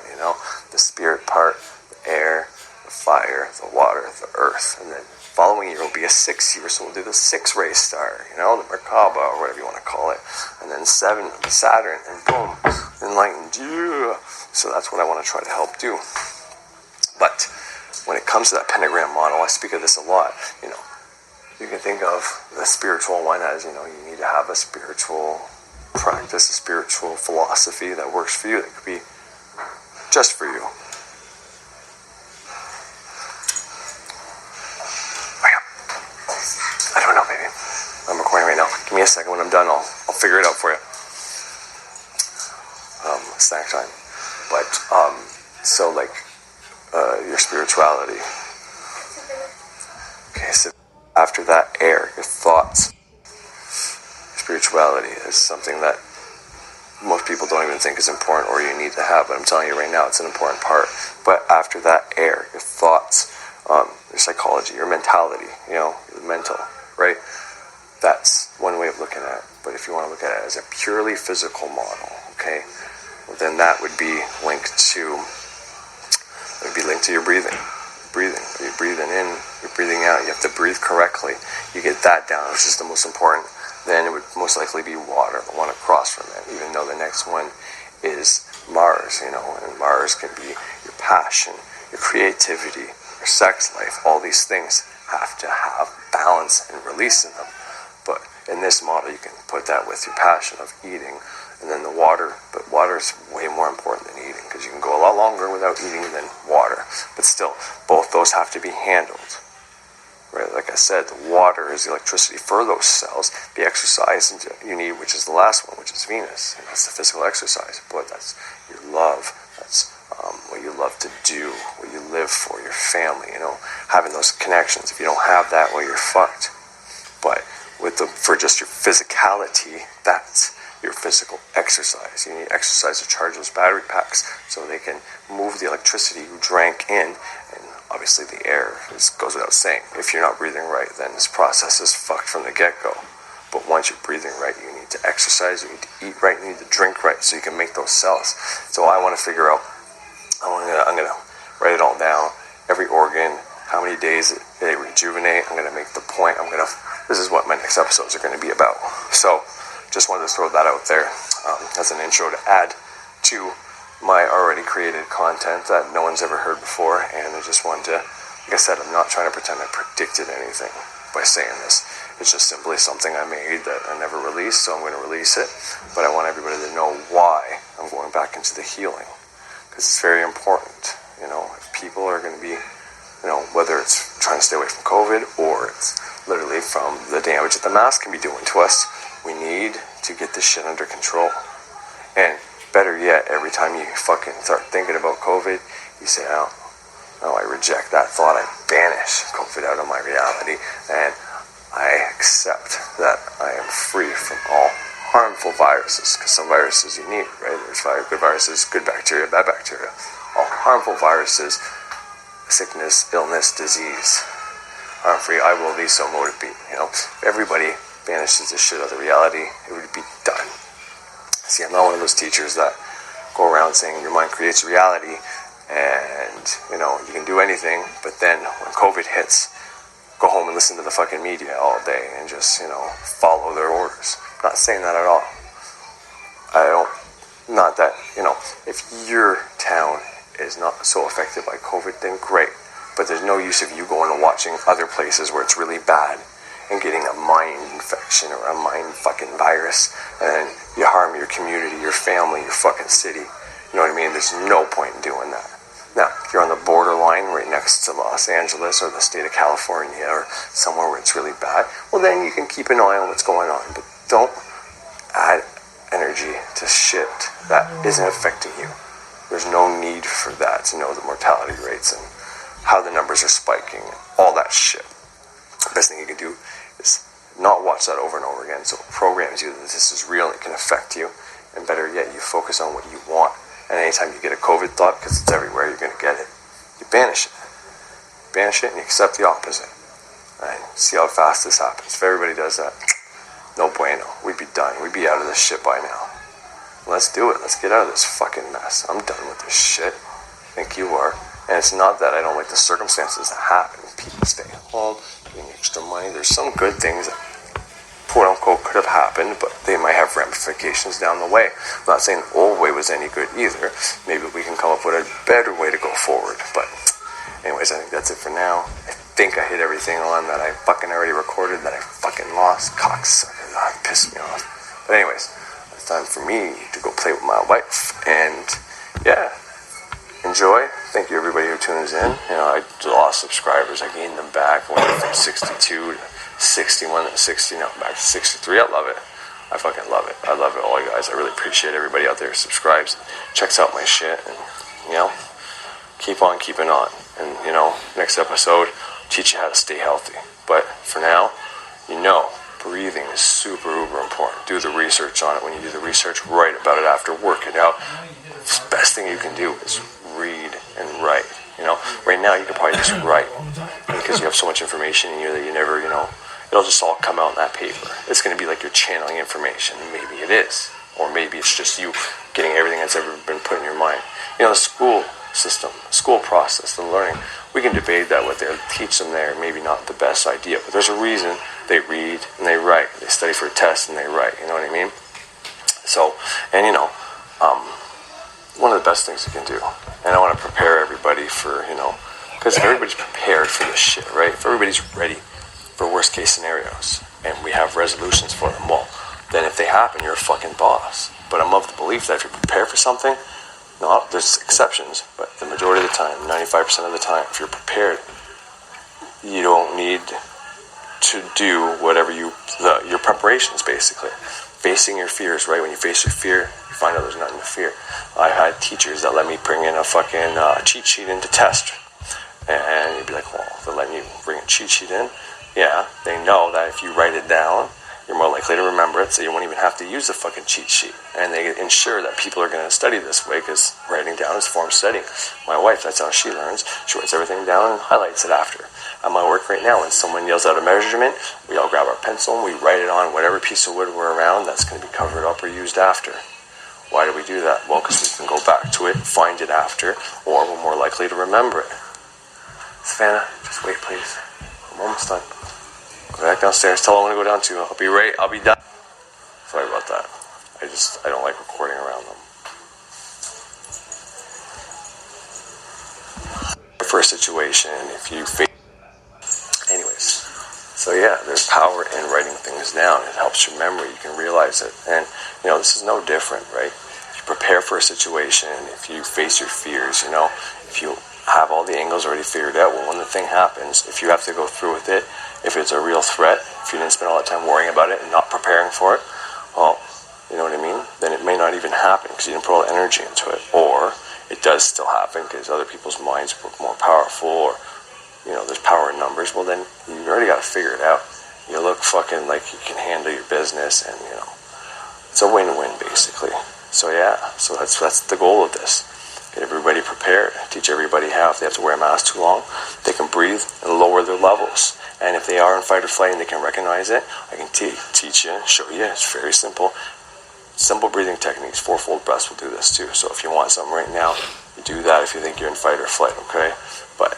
the spirit part, the air, the fire, the water, the earth. And then following year will be a 6 year, so we'll do the 6-ray star, the Merkaba, or whatever you want to call it. And then 7 will be Saturn, and boom, enlightened. Yeah. So that's what I want to try to help do. But when it comes to that pentagram model, I speak of this a lot, You can think of the spiritual one as, you need to have a spiritual practice, a spiritual philosophy that works for you, that could be just for you. I don't know, baby. I'm recording right now. Give me a second. When I'm done, I'll figure it out for you. Snack time. But, your spirituality. Okay, so after that, air, your thoughts. Spirituality is something that most people don't even think is important or you need to have, but I'm telling you right now, it's an important part. But after that, air, your thoughts, your psychology, your mentality, your mental, right? That's one way of looking at it. But if you want to look at it as a purely physical model, okay, well, then that would be linked to your breathing. Are you breathing in? You're breathing out. You have to breathe correctly. You get that down, which is the most important. Then it would most likely be water, the one across from it, even though the next one is Mars, and Mars can be your passion, your creativity, your sex life. All these things have to have balance and release in them. But in this model, you can put that with your passion of eating, and then the water. But water is way more important than eating, because you can go a lot longer without eating than water. But still, both those have to be handled. Right, like I said, the water is the electricity for those cells. The exercise you need, which is the last one, which is Venus, and that's the physical exercise. But that's your love. That's what you love to do, what you live for, your family. Having those connections. If you don't have that, well, you're fucked. But for just your physicality, that's your physical exercise. You need exercise to charge those battery packs so they can move the electricity you drank in. And obviously the air, this goes without saying. If you're not breathing right, then this process is fucked from the get-go. But once you're breathing right, you need to exercise, you need to eat right, you need to drink right so you can make those cells. So I want to figure out, I'm going to write it all down, every organ, how many days they rejuvenate. I'm going to make the point. This is what my next episodes are going to be about. So just wanted to throw that out there as an intro to add to my already created content that no one's ever heard before. And I just wanted to, like I said, I'm not trying to pretend I predicted anything by saying this. It's just simply something I made that I never released, so I'm going to release it. But I want everybody to know why I'm going back into the healing, because it's very important. If people are going to be, whether it's trying to stay away from COVID or it's literally from the damage that the mask can be doing to us, we need to get this shit under control. And better yet, every time you fucking start thinking about COVID, you say, oh, I reject that thought. I banish COVID out of my reality, and I accept that I am free from all harmful viruses, because some viruses you need, right? There's good viruses, good bacteria, bad bacteria. All harmful viruses, sickness, illness, disease. I'm free, I will be, so mote it be. If everybody banishes this shit out of the reality, it would be done. See, I'm not one of those teachers that go around saying your mind creates reality, and you can do anything, but then when COVID hits, go home and listen to the fucking media all day and just follow their orders. I'm not saying that at all. Not that if your town is not so affected by COVID, then great, but there's no use of you going and watching other places where it's really bad and getting a mind infection or a mind fucking virus, and you harm your community, your family, your fucking city. You know what I mean? There's no point in doing that. Now, if you're on the borderline right next to Los Angeles or the state of California or somewhere where it's really bad, well then you can keep an eye on what's going on, but don't add energy to shit that isn't affecting you. There's no need for that to know the mortality rates and how the numbers are spiking and all that shit. The best thing you can do is not watch that over and over again, so it programs you that this is real and it can affect you, and better yet, you focus on what you want. And anytime you get a COVID thought, because it's everywhere, you're going to get it, you banish it. Banish it and you accept the opposite. And see how fast this happens. If everybody does that, no bueno. We'd be done. We'd be out of this shit by now. Let's do it. Let's get out of this fucking mess. I'm done with this shit. I think you are. And it's not that I don't like the circumstances that happen. People stay home, getting extra money. There's some good things that quote-unquote could have happened, but they might have ramifications down the way. I'm not saying the old way was any good either. Maybe we can come up with a better way to go forward. But anyways, I think that's it for now. I think I hit everything on that I fucking already recorded that I fucking lost. Cocksucker. That pissed me off. But anyways, it's time for me to go play with my wife. And yeah, enjoy. Thank you everybody who tunes in. I lost subscribers. I gained them back. I went from 62 to 61 and 60, now back to 63. I love it. I fucking love it. I love it, all you guys. I really appreciate everybody out there who subscribes, checks out my shit, and keep on keeping on. And next episode, teach you how to stay healthy. But for now, breathing is super uber important. Do the research on it. When you do the research, write about it after, work it out. The best thing you can do is read and write. Right now you can probably just write because you have so much information in you that you never, it'll just all come out in that paper. It's going to be like you're channeling information. Maybe it is. Or maybe it's just you getting everything that's ever been put in your mind. The school system, school process, the learning, we can debate that what they teach them there, maybe not the best idea, but there's a reason they read and they write. They study for a test and they write, you know what I mean? So, and one of the best things you can do, and I want to prepare everybody for, because if everybody's prepared for this shit, right? If everybody's ready for worst case scenarios, and we have resolutions for them, well, then if they happen, you're a fucking boss. But I'm of the belief that if you prepare for something, there's exceptions, but the majority of the time, 95% of the time, if you're prepared, you don't need to do whatever your preparations, basically. Facing your fears, right? When you face your fear, you find out there's nothing to fear. I had teachers that let me bring in a fucking cheat sheet into test. And you'd be like, well, they're letting you bring a cheat sheet in? Yeah, they know that if you write it down, you're more likely to remember it, so you won't even have to use the fucking cheat sheet. And they ensure that people are going to study this way, because writing down is form studying. My wife, that's how she learns. She writes everything down and highlights it after. At my work right now, when someone yells out a measurement, we all grab our pencil and we write it on whatever piece of wood we're around that's going to be covered up or used after. Why do we do that? Well, because we can go back to it, find it after, or we're more likely to remember it. Savannah, just wait, please. I'm almost done. Go back downstairs. Tell her I want to go down too. I'll be right. I'll be done. Sorry about that. I don't like recording around them. For a situation, if you face... Anyways, So yeah, there's power in writing things down. It helps your memory. You can realize it. And, this is no different, right? If you prepare for a situation, if you face your fears, if you have all the angles already figured out, well, when the thing happens, if you have to go through with it, if it's a real threat, if you didn't spend all that time worrying about it and not preparing for it, well, you know what I mean? Then it may not even happen because you didn't put all the energy into it. Or it does still happen because other people's minds are more powerful, or there's power in numbers. Well, then you already got to figure it out. You look fucking like you can handle your business, and it's a win-win basically. So yeah, so that's the goal of this. Get everybody prepared. Teach everybody how, if they have to wear a mask too long, they can breathe and lower their levels. And if they are in fight or flight and they can recognize it, I can teach you, show you. It's very simple. Simple breathing techniques. 4-fold breaths will do this too. So if you want something right now, you do that if you think you're in fight or flight, okay? But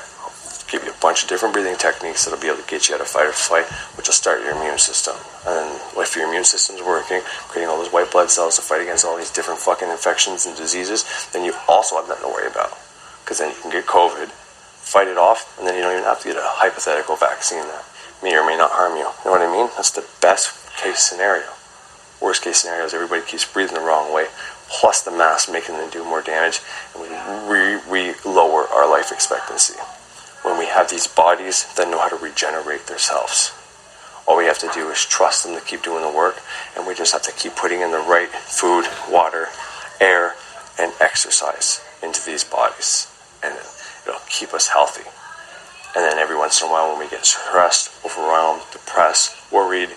give you a bunch of different breathing techniques that'll be able to get you out of fight or flight, which will start your immune system. And then if your immune system's working, creating all those white blood cells to fight against all these different fucking infections and diseases, then you also have nothing to worry about. Because then you can get COVID, fight it off, and then you don't even have to get a hypothetical vaccine that may or may not harm you. You know what I mean? That's the best case scenario. Worst case scenario is everybody keeps breathing the wrong way, plus the mask making them do more damage, and we lower our life expectancy. When we have these bodies that know how to regenerate themselves, all we have to do is trust them to keep doing the work, and we just have to keep putting in the right food, water, air, and exercise into these bodies, and it'll keep us healthy. And then every once in a while, when we get stressed, overwhelmed, depressed, worried,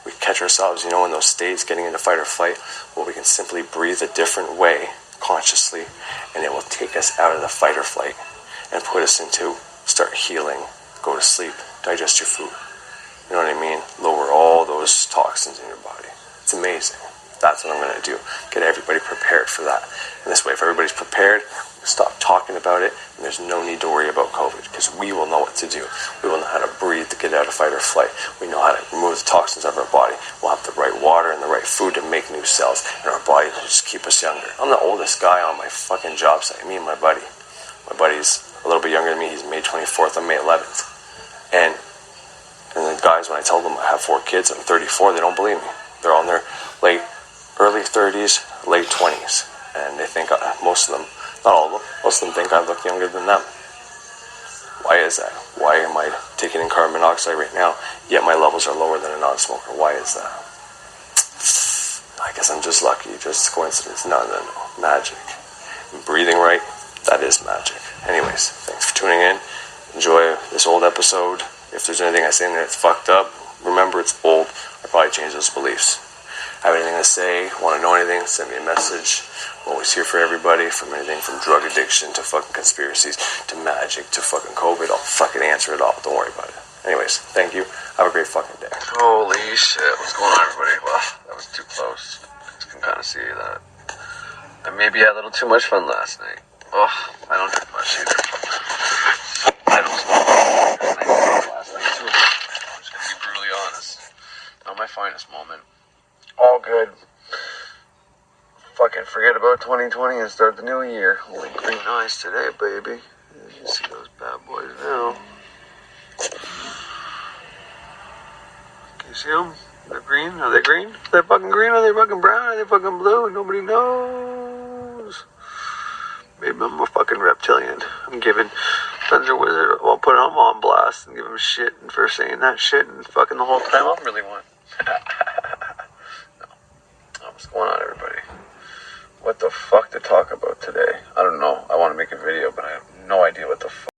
we catch ourselves, in those states, getting into fight or flight, well, we can simply breathe a different way, consciously, and it will take us out of the fight or flight and put us into start healing, go to sleep, digest your food. You know what I mean? Lower all those toxins in your body. It's amazing. That's what I'm going to do. Get everybody prepared for that. And this way, if everybody's prepared, stop talking about it, and there's no need to worry about COVID, because we will know what to do. We will know how to breathe to get out of fight or flight. We know how to remove the toxins out of our body. We'll have the right water and the right food to make new cells, and our body will just keep us younger. I'm the oldest guy on my fucking job site, me and my buddy. My buddy's a little bit younger than me. He's May 24th, I'm May 11th. And the guys, when I tell them I have 4 kids, I'm 34, they don't believe me. They're all in their early 30s, late 20s. And they think, most of them, not all of them, most of them think I look younger than them. Why is that? Why am I taking in carbon monoxide right now, yet my levels are lower than a non-smoker? Why is that? I guess I'm just lucky, just coincidence. No. Magic. Breathing right, that is magic. Anyways, thanks for tuning in. Enjoy this old episode. If there's anything I say in there that's fucked up, remember it's old. I probably changed those beliefs. Have anything to say, want to know anything, send me a message. I'm always here for everybody, from anything from drug addiction to fucking conspiracies to magic to fucking COVID. I'll fucking answer it all. Don't worry about it. Anyways, thank you. Have a great fucking day. Holy shit. What's going on, everybody? Well, that was too close. You can kind of see that. I maybe had a little too much fun last night. Oh, I don't drink much either. I don't smoke last night too. I'm just going to be brutally honest. Not my finest moment. All good. Fucking forget about 2020 and start the new year. Holy green eyes today, baby. You see those bad boys now. Can you see them? They're green? Are they green? Are they fucking green? Are they fucking brown? Are they fucking blue? Nobody knows. Maybe I'm a fucking reptilian. I'm giving Thunder Wizard, I'll put him on blast and give him shit for saying that shit and fucking the whole time I'm really one. What's going on, everybody? What the fuck to talk about today? I don't know. I want to make a video, but I have no idea what the fuck.